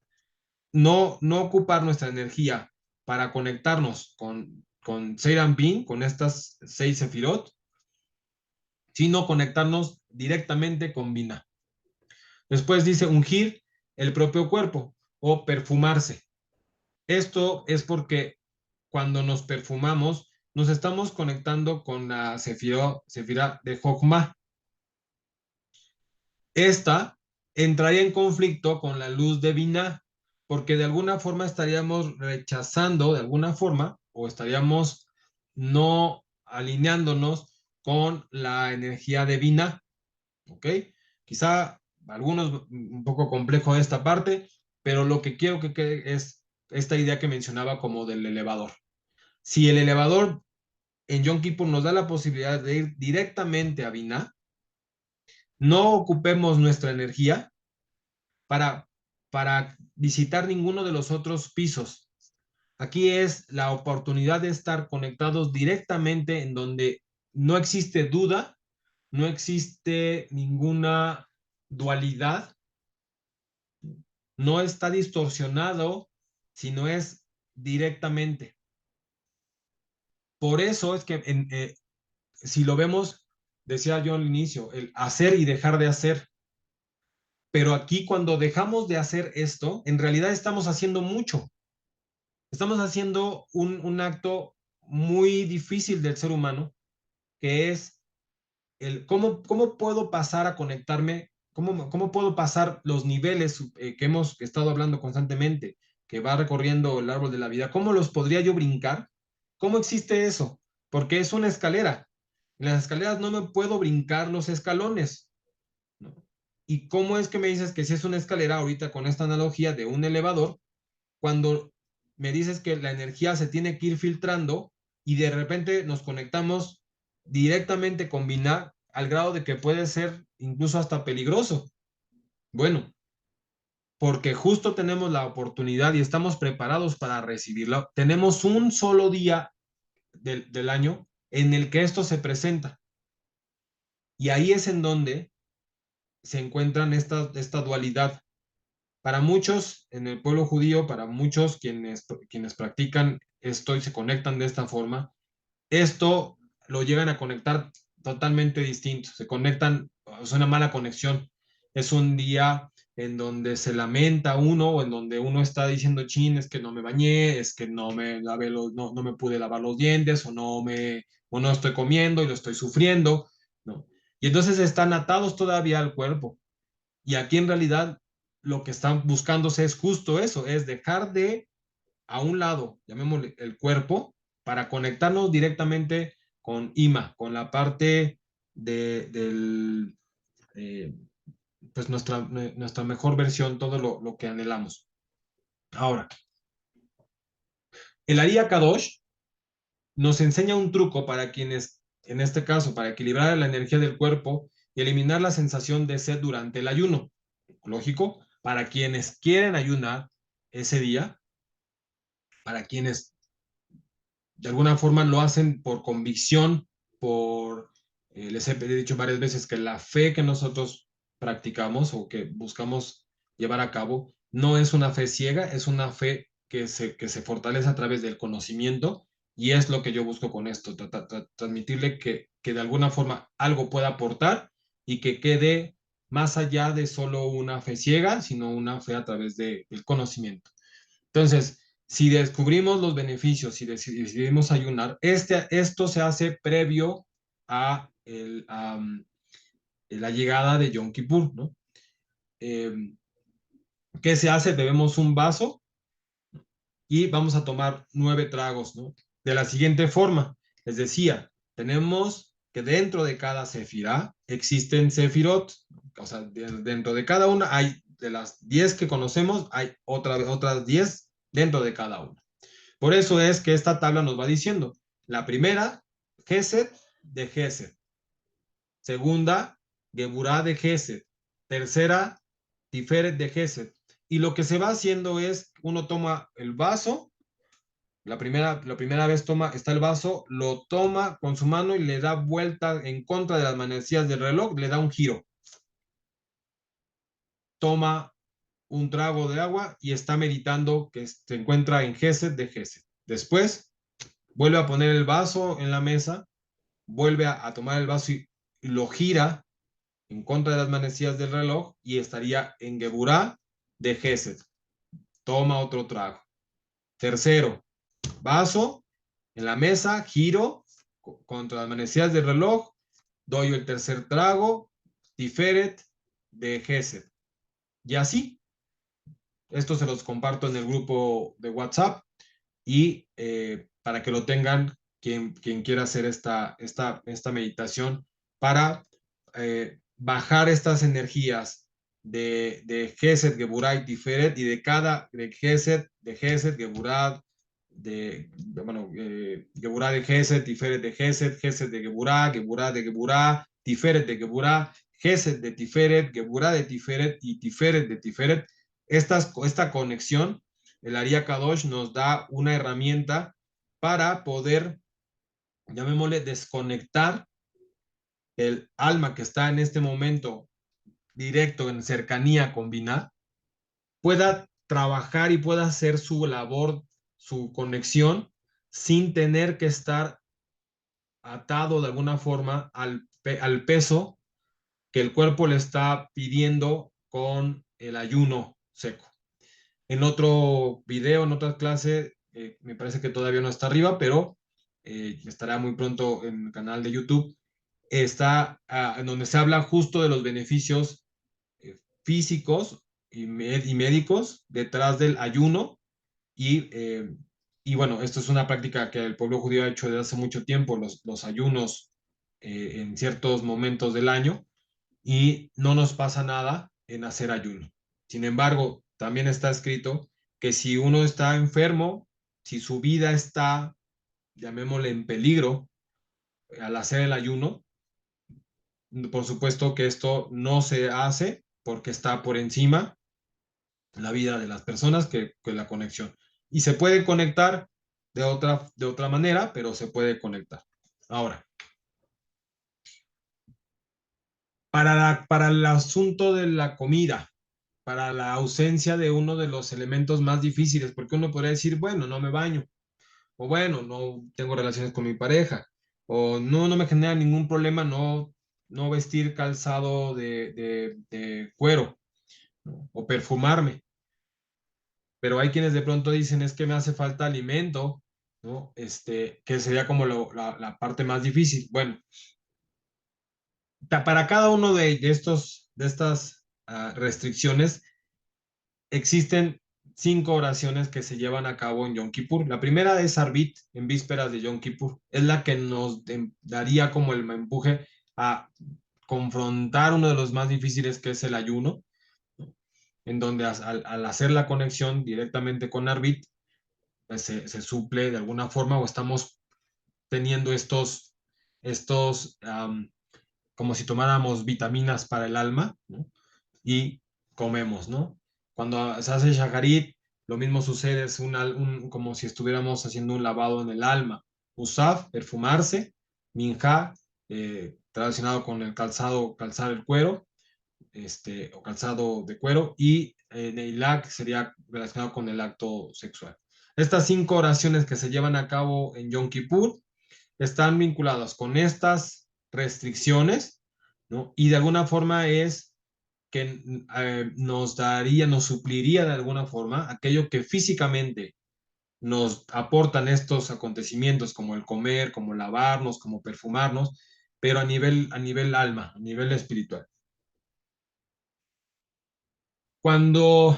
no ocupar nuestra energía para conectarnos con Seiran Bin, con estas 6 sefirot, sino conectarnos directamente con Binah. Después dice ungir el propio cuerpo o perfumarse. Esto es porque cuando nos perfumamos, nos estamos conectando con la sefira de Jokmah. Esta entraría en conflicto con la luz de Binah, porque de alguna forma estaríamos rechazando, de alguna forma, o estaríamos no alineándonos con la energía de Binah, ¿ok? Quizá algunos un poco complejo esta parte, pero lo que quiero que quede es esta idea que mencionaba como del elevador. Si el elevador en Yom Kippur nos da la posibilidad de ir directamente a Binah, no ocupemos nuestra energía para, para visitar ninguno de los otros pisos. Aquí es la oportunidad de estar conectados directamente en donde no existe duda, no existe ninguna dualidad, no está distorsionado, sino es directamente. Por eso es que si lo vemos, decía yo al inicio, el hacer y dejar de hacer. Pero aquí cuando dejamos de hacer esto, en realidad estamos haciendo mucho. Estamos haciendo un acto muy difícil del ser humano, que es el cómo puedo pasar a conectarme, cómo puedo pasar los niveles que hemos estado hablando constantemente, que va recorriendo el árbol de la vida, cómo los podría yo brincar, cómo existe eso, porque es una escalera. En las escaleras no me puedo brincar los escalones, ¿no? ¿Y cómo es que me dices que si es una escalera ahorita con esta analogía de un elevador, cuando me dices que la energía se tiene que ir filtrando y de repente nos conectamos directamente con Binah al grado de que puede ser incluso hasta peligroso? Bueno, porque justo tenemos la oportunidad y estamos preparados para recibirla. Tenemos un solo día del año en el que esto se presenta. Y ahí es en donde se encuentran esta dualidad. Para muchos en el pueblo judío, para muchos quienes practican esto y se conectan de esta forma, esto lo llegan a conectar totalmente distinto. Se conectan, es una mala conexión. Es un día en donde se lamenta uno o en donde uno está diciendo, chin, es que no me bañé, es que no me pude lavar los dientes o no estoy comiendo y lo estoy sufriendo, ¿no? Y entonces están atados todavía al cuerpo. Y aquí en realidad lo que están buscándose es justo eso, es dejar de a un lado, llamémosle el cuerpo, para conectarnos directamente con Ima, con la parte del, eh, pues nuestra mejor versión, todo lo que anhelamos. Ahora, el Aria Kadosh nos enseña un truco para quienes, en este caso, para equilibrar la energía del cuerpo y eliminar la sensación de sed durante el ayuno. Lógico, para quienes quieren ayunar ese día, para quienes de alguna forma lo hacen por convicción, les he dicho varias veces que la fe que nosotros practicamos o que buscamos llevar a cabo no es una fe ciega, es una fe que se fortalece a través del conocimiento y es lo que yo busco con esto, transmitirle que de alguna forma algo pueda aportar y que quede más allá de solo una fe ciega, sino una fe a través del conocimiento. Entonces, si descubrimos los beneficios y decidimos ayunar, esto se hace previo la llegada de Yom Kippur, ¿no? ¿Qué se hace? Bebemos un vaso y vamos a tomar 9 tragos, ¿no? De la siguiente forma, les decía, tenemos que dentro de cada sefirá existen sefirot, o sea, dentro de cada una hay, de las 10 que conocemos, hay otras 10 dentro de cada una. Por eso es que esta tabla nos va diciendo, la primera, Gesed de Gesed. Segunda, Geburá de Gesed. Tercera, Tiferet de Gesed. Y lo que se va haciendo es, uno toma el vaso, la primera vez está el vaso, lo toma con su mano y le da vuelta en contra de las manecillas del reloj, le da un giro. Toma un trago de agua y está meditando que se encuentra en Gesed de Gesed. Después, vuelve a poner el vaso en la mesa, vuelve a tomar el vaso y lo gira en contra de las manecillas del reloj y estaría en Geburá de Gesed. Toma otro trago. Tercero, vaso en la mesa, giro contra las manecillas del reloj, doy el tercer trago, Tiferet de Gesed. Y así, esto se los comparto en el grupo de WhatsApp y para que lo tengan quien quiera hacer esta meditación para bajar estas energías de Gesed, Geburah y Tiferet y de Gesed, Geburah, Geburah de Gesed, Tiferet de Gesed, Gesed de Geburah, Geburah de Geburah, Tiferet de Geburah, Gesed de Tiferet, Geburah de Tiferet y Tiferet de Tiferet. Esta conexión, el Aria Kadosh nos da una herramienta para poder, llamémosle, desconectar el alma que está en este momento directo, en cercanía con Binah, pueda trabajar y pueda hacer su labor, su conexión, sin tener que estar atado de alguna forma al peso que el cuerpo le está pidiendo con el ayuno seco. En otro video, en otra clase, me parece que todavía no está arriba, pero estará muy pronto en el canal de YouTube, está en donde se habla justo de los beneficios físicos y médicos detrás del ayuno y bueno, esto es una práctica que el pueblo judío ha hecho desde hace mucho tiempo, los ayunos en ciertos momentos del año, y no nos pasa nada en hacer ayuno. Sin embargo, también está escrito que si uno está enfermo, si su vida está, llamémosle, en peligro al hacer el ayuno, por supuesto que esto no se hace porque está por encima la vida de las personas que la conexión. Y se puede conectar de otra manera, pero se puede conectar. Ahora, para el asunto de la comida, para la ausencia de uno de los elementos más difíciles, porque uno podría decir, bueno, no me baño, o bueno, no tengo relaciones con mi pareja, o no me genera ningún problema no vestir calzado de cuero, ¿no? O perfumarme. Pero hay quienes de pronto dicen, es que me hace falta alimento, ¿no? Que sería como la parte más difícil. Bueno, para cada uno de estas restricciones, existen 5 oraciones que se llevan a cabo en Yom Kippur. La primera es Arbit, en vísperas de Yom Kippur. Es la que nos daría como el empuje a confrontar uno de los más difíciles, que es el ayuno, ¿no? En donde al hacer la conexión directamente con Arbit, pues se suple de alguna forma o estamos teniendo como si tomáramos vitaminas para el alma, ¿no? Y comemos, ¿no? Cuando se hace shaharit, lo mismo sucede, es como si estuviéramos haciendo un lavado en el alma. Usaf, perfumarse, minja, relacionado con el calzar el cuero, o calzado de cuero, y neilak sería relacionado con el acto sexual. Estas 5 oraciones que se llevan a cabo en Yom Kippur están vinculadas con estas restricciones, ¿no? Y de alguna forma es que nos supliría de alguna forma aquello que físicamente nos aportan estos acontecimientos, como el comer, como lavarnos, como perfumarnos, pero a nivel alma, a nivel espiritual. Cuando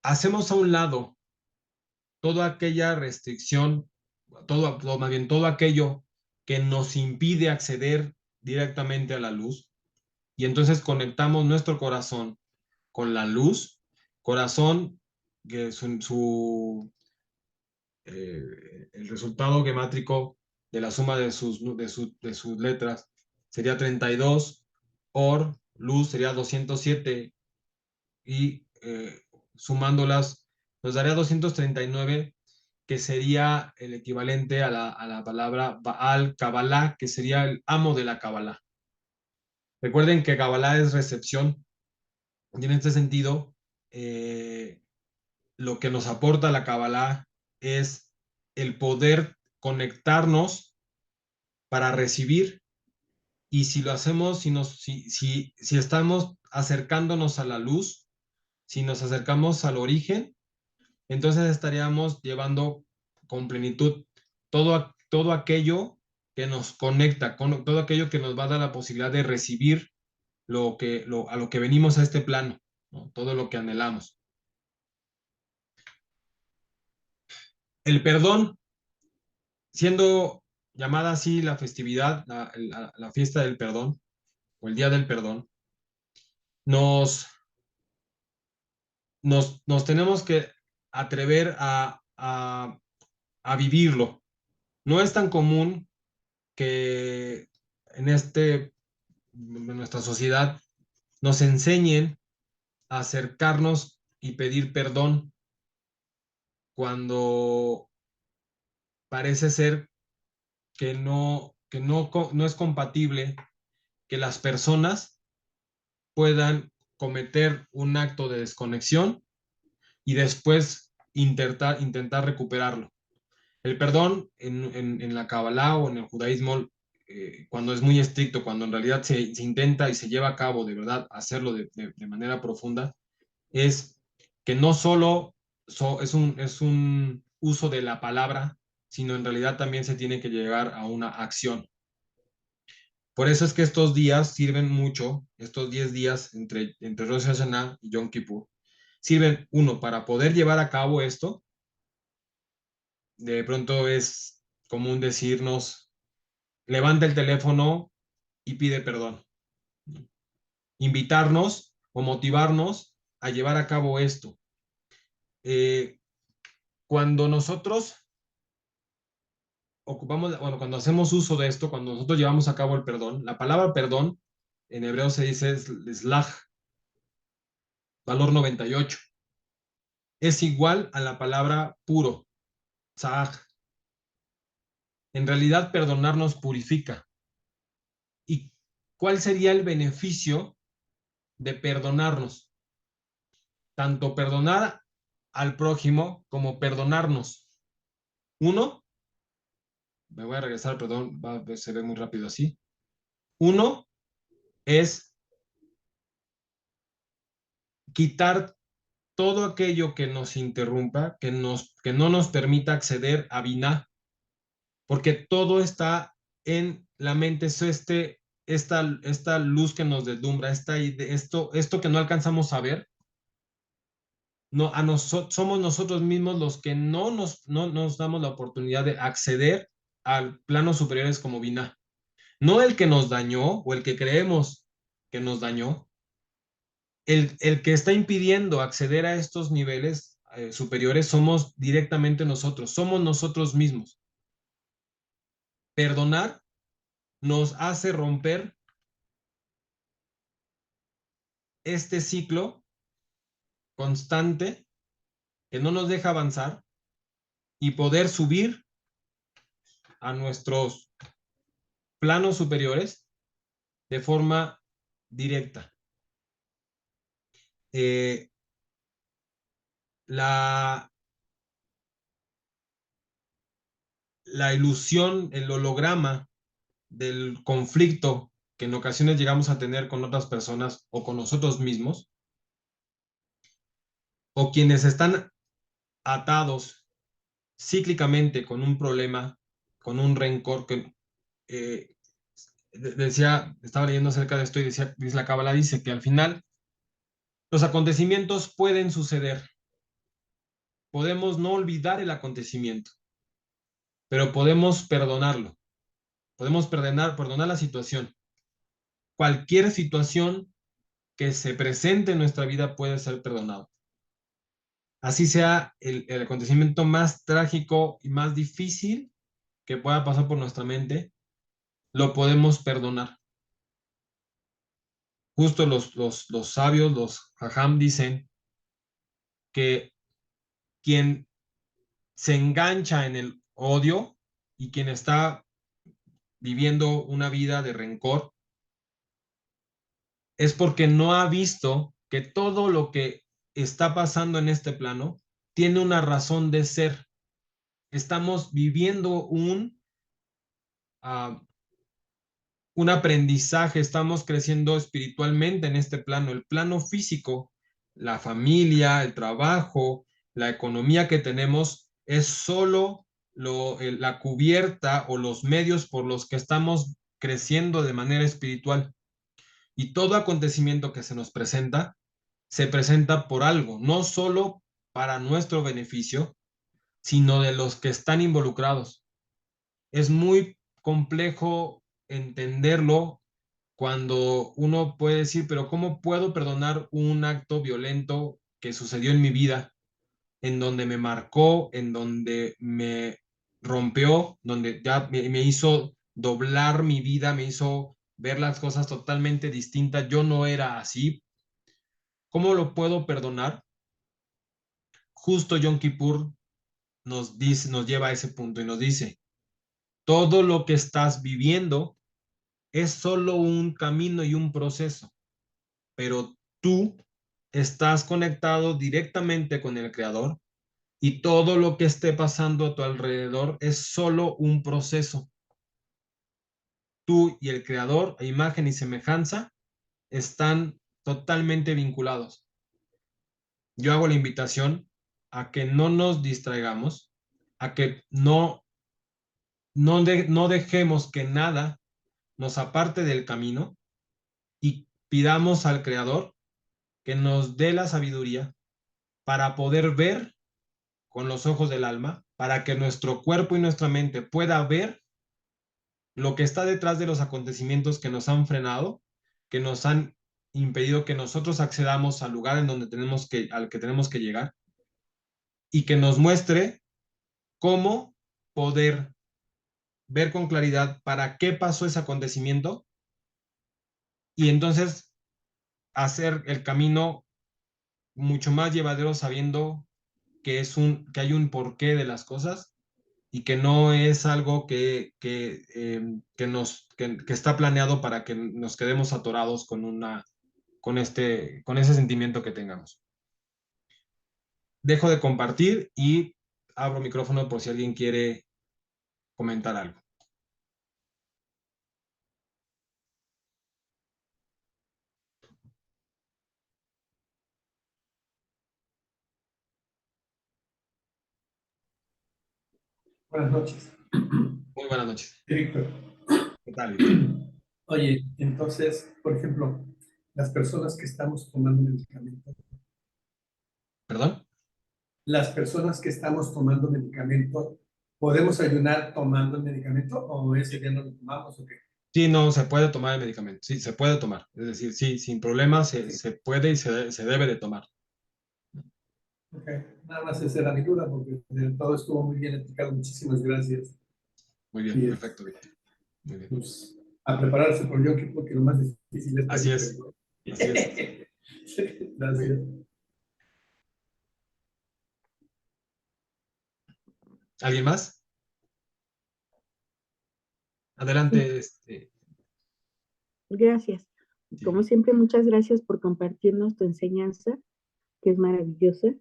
hacemos a un lado toda aquella restricción, más bien todo aquello que nos impide acceder directamente a la luz, y entonces conectamos nuestro corazón con la luz, corazón que el resultado gemátrico de la suma de sus letras sería 32, luz sería 207 y sumándolas nos daría 239, que sería el equivalente a la palabra Baal Kabbalah, que sería el amo de la Kabbalah. Recuerden que Kabbalah es recepción, y en este sentido, eh, lo que nos aporta la Kabbalah es el poder conectarnos para recibir, y si lo hacemos, si estamos acercándonos a la luz, si nos acercamos al origen, entonces estaríamos llevando con plenitud todo aquello que nos conecta, con todo aquello que nos va a dar la posibilidad de recibir a lo que venimos a este plano, ¿no? Todo lo que anhelamos. El perdón, siendo llamada así la festividad, la fiesta del perdón o el día del perdón, nos, nos tenemos que atrever a vivirlo. No es tan común que en nuestra sociedad nos enseñen a acercarnos y pedir perdón cuando parece ser que no es compatible que las personas puedan cometer un acto de desconexión y después intentar recuperarlo. El perdón en la Kabbalah o en el judaísmo, cuando es muy estricto, cuando en realidad se intenta y se lleva a cabo de verdad hacerlo de manera profunda, es que no solo es un uso de la palabra, sino en realidad también se tiene que llegar a una acción. Por eso es que estos días sirven mucho, estos 10 días entre Rosh Hashanah y Yom Kippur, sirven, uno, para poder llevar a cabo esto. De pronto es común decirnos, levanta el teléfono y pide perdón. Invitarnos o motivarnos a llevar a cabo esto. Eh, Cuando nosotros bueno, cuando hacemos uso de esto, cuando nosotros llevamos a cabo el perdón, la palabra perdón en hebreo se dice slach, valor 98. Es igual a la palabra puro, tzach. En realidad, perdonar nos purifica. ¿Y cuál sería el beneficio de perdonarnos? Tanto perdonar al prójimo como perdonarnos. Uno, me voy a regresar, perdón, se ve muy rápido así. Uno es quitar todo aquello que nos interrumpa, que no nos permita acceder a Binah, porque todo está en la mente, es esta luz que nos deslumbra, esto que no alcanzamos a ver, no, somos nosotros mismos los que no nos damos la oportunidad de acceder al plano superiores como Binah. No el que nos dañó o el que creemos que nos dañó, el que está impidiendo acceder a estos niveles superiores somos directamente nosotros, somos nosotros mismos. Perdonar nos hace romper este ciclo constante que no nos deja avanzar y poder subir a nuestros planos superiores de forma directa. Eh, la, la ilusión, el holograma del conflicto que en ocasiones llegamos a tener con otras personas o con nosotros mismos, o quienes están atados cíclicamente con un problema, con un rencor, decía, estaba leyendo acerca de esto y decía, dice la Cábala, dice que al final los acontecimientos pueden suceder. Podemos no olvidar el acontecimiento, pero podemos perdonarlo. Podemos perdonar la situación. Cualquier situación que se presente en nuestra vida puede ser perdonado. Así sea el acontecimiento más trágico y más difícil que pueda pasar por nuestra mente, lo podemos perdonar. Justo los sabios, los jajam, dicen que quien se engancha en el odio y quien está viviendo una vida de rencor es porque no ha visto que todo lo que está pasando en este plano tiene una razón de ser. Estamos viviendo uh, un aprendizaje, estamos creciendo espiritualmente en este plano, el plano físico, la familia, el trabajo, la economía que tenemos es solo la cubierta o los medios por los que estamos creciendo de manera espiritual. Y todo acontecimiento que se presenta por algo, no solo para nuestro beneficio, sino de los que están involucrados. Es muy complejo entenderlo cuando uno puede decir, pero ¿cómo puedo perdonar un acto violento que sucedió en mi vida, en donde me marcó, en donde me rompió, donde ya me hizo doblar mi vida, me hizo ver las cosas totalmente distintas? Yo no era así. ¿Cómo lo puedo perdonar? Justo Yom Kippur nos dice, nos lleva a ese punto y nos dice, todo lo que estás viviendo es solo un camino y un proceso, pero tú estás conectado directamente con el Creador y todo lo que esté pasando a tu alrededor es solo un proceso. Tú y el Creador, a imagen y semejanza, están totalmente vinculados. Yo hago la invitación a que no nos distraigamos, a que no dejemos que nada nos aparte del camino y pidamos al Creador que nos dé la sabiduría para poder ver con los ojos del alma, para que nuestro cuerpo y nuestra mente pueda ver lo que está detrás de los acontecimientos que nos han frenado, que nos han impedido que nosotros accedamos al lugar en donde al que tenemos que llegar, y que nos muestre cómo poder ver con claridad para qué pasó ese acontecimiento y entonces hacer el camino mucho más llevadero sabiendo que hay un porqué de las cosas y que no es algo que está planeado para que nos quedemos atorados con ese sentimiento que tengamos. Dejo de compartir y abro micrófono por si alguien quiere comentar algo. Buenas noches. Muy buenas noches. Víctor. ¿Qué tal, Víctor? Oye, entonces, por ejemplo, las personas que estamos tomando medicamento, ¿Perdón? las personas que estamos tomando medicamento, ¿podemos ayunar tomando el medicamento o ese día no lo tomamos o qué? Sí, no, se puede tomar el medicamento. Sí, se puede tomar. Es decir, sí, sin problemas se puede y se debe de tomar. Ok, nada más esa era mi duda porque todo estuvo muy bien explicado. Muchísimas gracias. Muy bien, Y perfecto, Víctor. Muy bien. pues, a prepararse por Yom Kippur, porque lo más difícil es Así pedir es. perdón. Así es. Gracias. ¿Alguien más? Sí, Adelante, gracias. Como sí. siempre, muchas gracias por compartirnos tu enseñanza, que es maravillosa.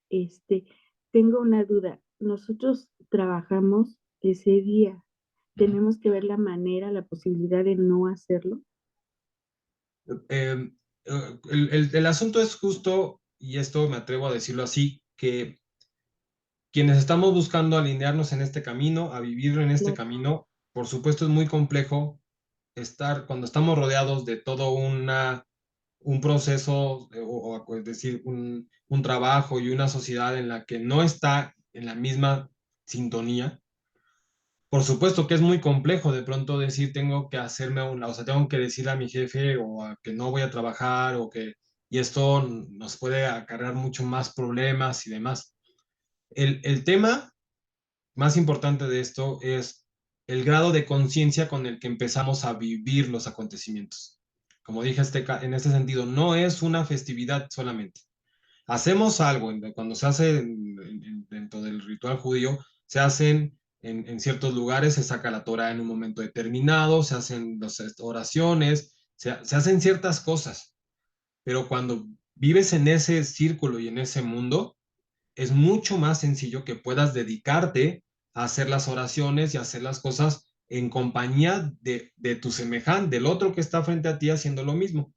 Este, tengo una duda. Nosotros trabajamos ese día. Ujú. ¿Tenemos que ver la manera, la posibilidad de no hacerlo? Eh, el asunto es justo, y esto me atrevo a decirlo así, que quienes estamos buscando alinearnos en este camino, a vivir en este Claro, camino, por supuesto es muy complejo cuando estamos rodeados de todo un proceso, es decir, un trabajo y una sociedad en la que no está en la misma sintonía, por supuesto que es muy complejo de pronto decir tengo que hacerme o sea, tengo que decirle a mi jefe o a que no voy a trabajar y esto nos puede acarrear mucho más problemas y demás. El tema más importante de esto es el grado de conciencia con el que empezamos a vivir los acontecimientos. Como dije, en este sentido, no es una festividad solamente. Hacemos algo, cuando se hace dentro del ritual judío, se hacen en ciertos lugares, se saca la Torah en un momento determinado, se hacen las oraciones, se hacen ciertas cosas, pero cuando vives en ese círculo y en ese mundo, es mucho más sencillo que puedas dedicarte a hacer las oraciones y hacer las cosas en compañía de tu semejante, del otro que está frente a ti haciendo lo mismo.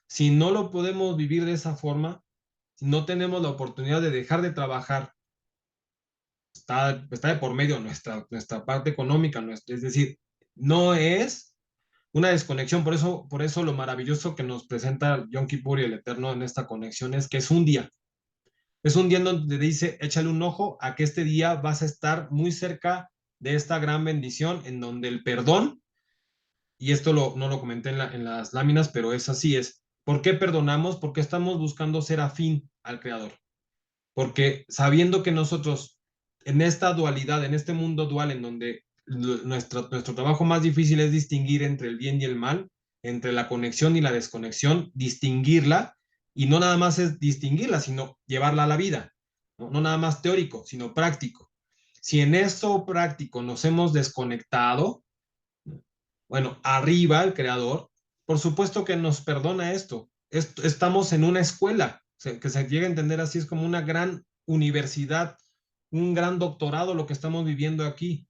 Si no lo podemos vivir de esa forma, si no tenemos la oportunidad de dejar de trabajar, está de por medio nuestra parte económica, es decir, no es una desconexión, por eso lo maravilloso que nos presenta Yom Kippur y el Eterno en esta conexión es que es un día en donde dice, échale un ojo a que este día vas a estar muy cerca de esta gran bendición en donde el perdón, y esto no lo comenté en las láminas, pero es así, es, ¿por qué perdonamos? Porque estamos buscando ser afín al Creador. Porque sabiendo que nosotros en esta dualidad, en este mundo dual en donde nuestro trabajo más difícil es distinguir entre el bien y el mal, entre la conexión y la desconexión, distinguirla, y no nada más es distinguirla, sino llevarla a la vida, no nada más teórico, sino práctico. Si en esto práctico nos hemos desconectado, bueno, arriba el creador, por supuesto que nos perdona esto. Estamos en una escuela, que se llega a entender así, es como una gran universidad, un gran doctorado lo que estamos viviendo aquí.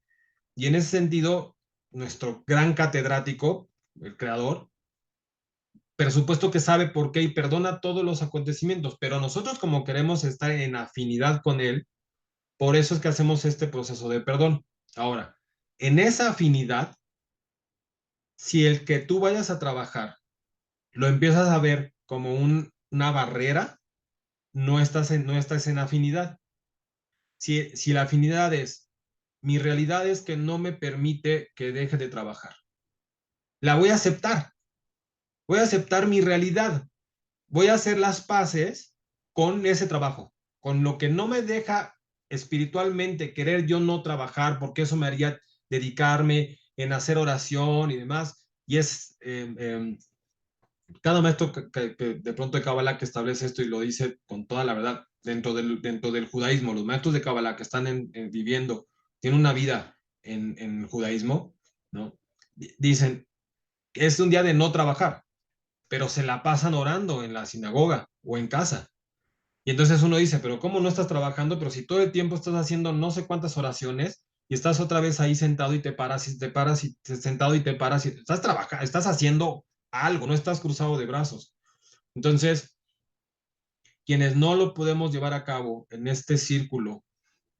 Y en ese sentido, nuestro gran catedrático, el creador, por supuesto que sabe por qué y perdona todos los acontecimientos, pero nosotros como queremos estar en afinidad con él, por eso es que hacemos este proceso de perdón. Ahora, en esa afinidad, si el que tú vayas a trabajar lo empiezas a ver como una barrera, no estás en afinidad. Si la afinidad es, mi realidad es que no me permite que deje de trabajar, la voy a aceptar mi realidad, voy a hacer las paces con ese trabajo, con lo que no me deja espiritualmente querer yo no trabajar, porque eso me haría dedicarme en hacer oración y demás, y es cada maestro que de pronto de Kabbalah que establece esto y lo dice con toda la verdad, dentro del judaísmo, los maestros de Kabbalah que están viviendo, tienen una vida en el judaísmo, ¿no? Dicen, es un día de no trabajar, pero se la pasan orando en la sinagoga o en casa. Y entonces uno dice, pero ¿cómo no estás trabajando? Pero si todo el tiempo estás haciendo no sé cuántas oraciones y estás otra vez ahí sentado y te paras y te paras y sentado y te paras y estás trabajando, estás haciendo algo, no estás cruzado de brazos. Entonces, quienes no lo podemos llevar a cabo en este círculo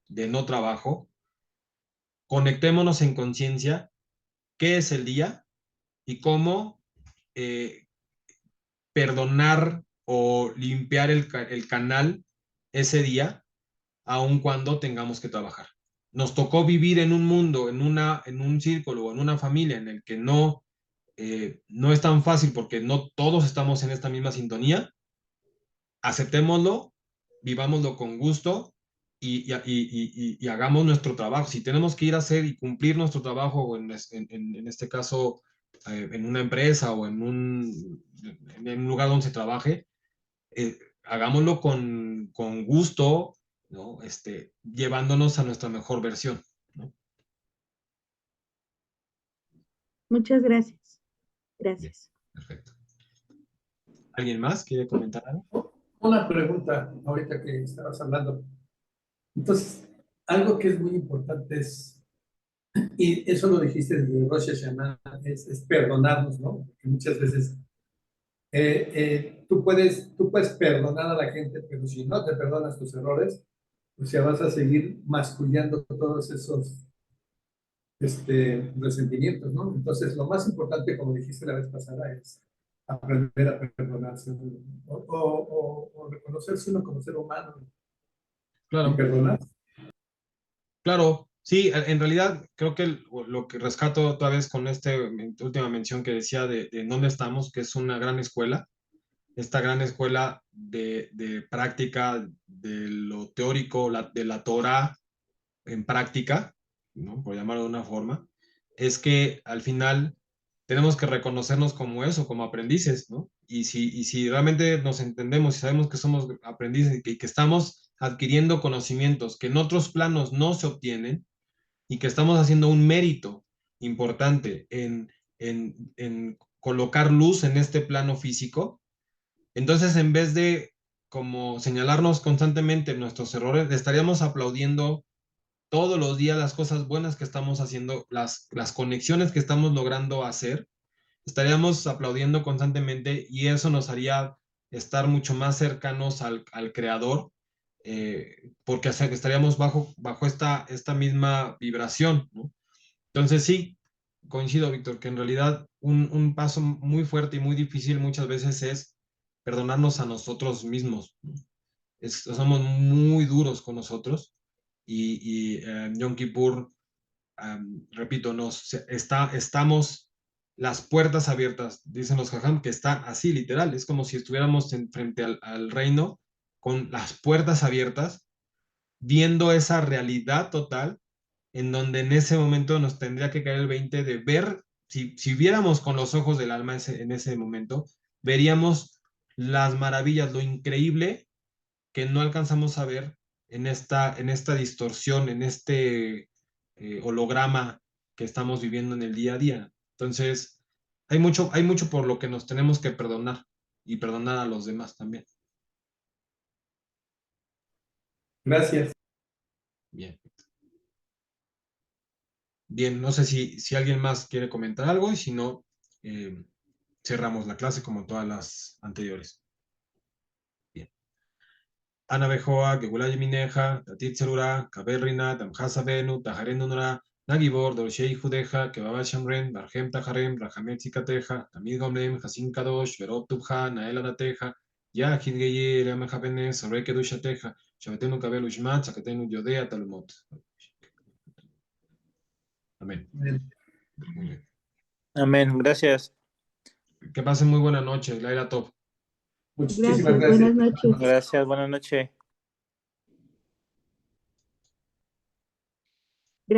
de no trabajo, conectémonos en conciencia qué es el día y cómo eh, perdonar o limpiar el canal ese día, aun cuando tengamos que trabajar. Nos tocó vivir en un mundo, en un círculo o en una familia en el que no es tan fácil porque no todos estamos en esta misma sintonía. Aceptémoslo, vivámoslo con gusto y hagamos nuestro trabajo. Si tenemos que ir a hacer y cumplir nuestro trabajo, en este caso, en una empresa o en un lugar donde se trabaje, hagámoslo con gusto, ¿no? Llevándonos a nuestra mejor versión, ¿no? Muchas gracias. Bien, Gracias. perfecto. ¿Alguien más quiere comentar algo? Una pregunta ahorita que estabas hablando. Entonces, algo que es muy importante es, y eso lo dijiste desde Rosh Hashanah, es perdonarnos, ¿no? Porque muchas veces tú puedes perdonar a la gente, pero si no te perdonas tus errores, pues ya vas a seguir mascullando todos resentimientos, ¿no? Entonces, lo más importante, como dijiste la vez pasada, es aprender a perdonarse o reconocerse uno como ser humano y Claro. perdonar. Claro, sí, en realidad creo que lo que rescato otra vez con esta última mención que decía de en dónde estamos, que es una gran escuela, esta gran escuela de práctica de lo teórico, de la Torah en práctica, ¿no? Por llamarlo de una forma, es que al final tenemos que reconocernos como eso, como aprendices, ¿no? Y si realmente nos entendemos y sabemos que somos aprendices y que estamos adquiriendo conocimientos que en otros planos no se obtienen y que estamos haciendo un mérito importante en colocar luz en este plano físico, entonces en vez de como señalarnos constantemente nuestros errores, estaríamos aplaudiendo todos los días las cosas buenas que estamos haciendo, las conexiones que estamos logrando hacer, estaríamos aplaudiendo constantemente y eso nos haría estar mucho más cercanos al creador, porque estaríamos bajo esta misma vibración, ¿no? Entonces sí, coincido, Víctor, que en realidad un paso muy fuerte y muy difícil muchas veces es perdonarnos a nosotros mismos, ¿no? Somos muy duros con nosotros y Yom Kippur, repito, estamos las puertas abiertas, dicen los Jajam, que está así, literal, es como si estuviéramos frente al reino con las puertas abiertas, viendo esa realidad total, en donde en ese momento nos tendría que caer el 20 de ver, si viéramos con los ojos del alma en ese momento, veríamos las maravillas, lo increíble que no alcanzamos a ver en esta distorsión, en este holograma que estamos viviendo en el día a día. Entonces, hay mucho por lo que nos tenemos que perdonar y perdonar a los demás también. Gracias. Bien. Bien, no sé si alguien más quiere comentar algo y si no, cerramos la clase como todas las anteriores. Bien. Ana Bejoa, Gegulay Mineja, Tatit Serura, Kaberrina, Damhasa Benu, Tajarenunura, Nagibor, Dorshei Judeja, Kebaba Shamren, Barhem Tajarem, Rahamet Zikateja, Tamid Gomlem, Hasin Kadosh, Verot Tubha, Naela Dateja, Ya Hidgeye, Lama Javene, Soreke Dushateja, Shavetenu Kabel Ushmat, Sakatenu Yodea Talumot. Amén. Muy bien. Amén, gracias. Que pasen muy buena noche, Laila Top. Muchísimas Gracias, gracias. buenas noches. Gracias, buenas noches.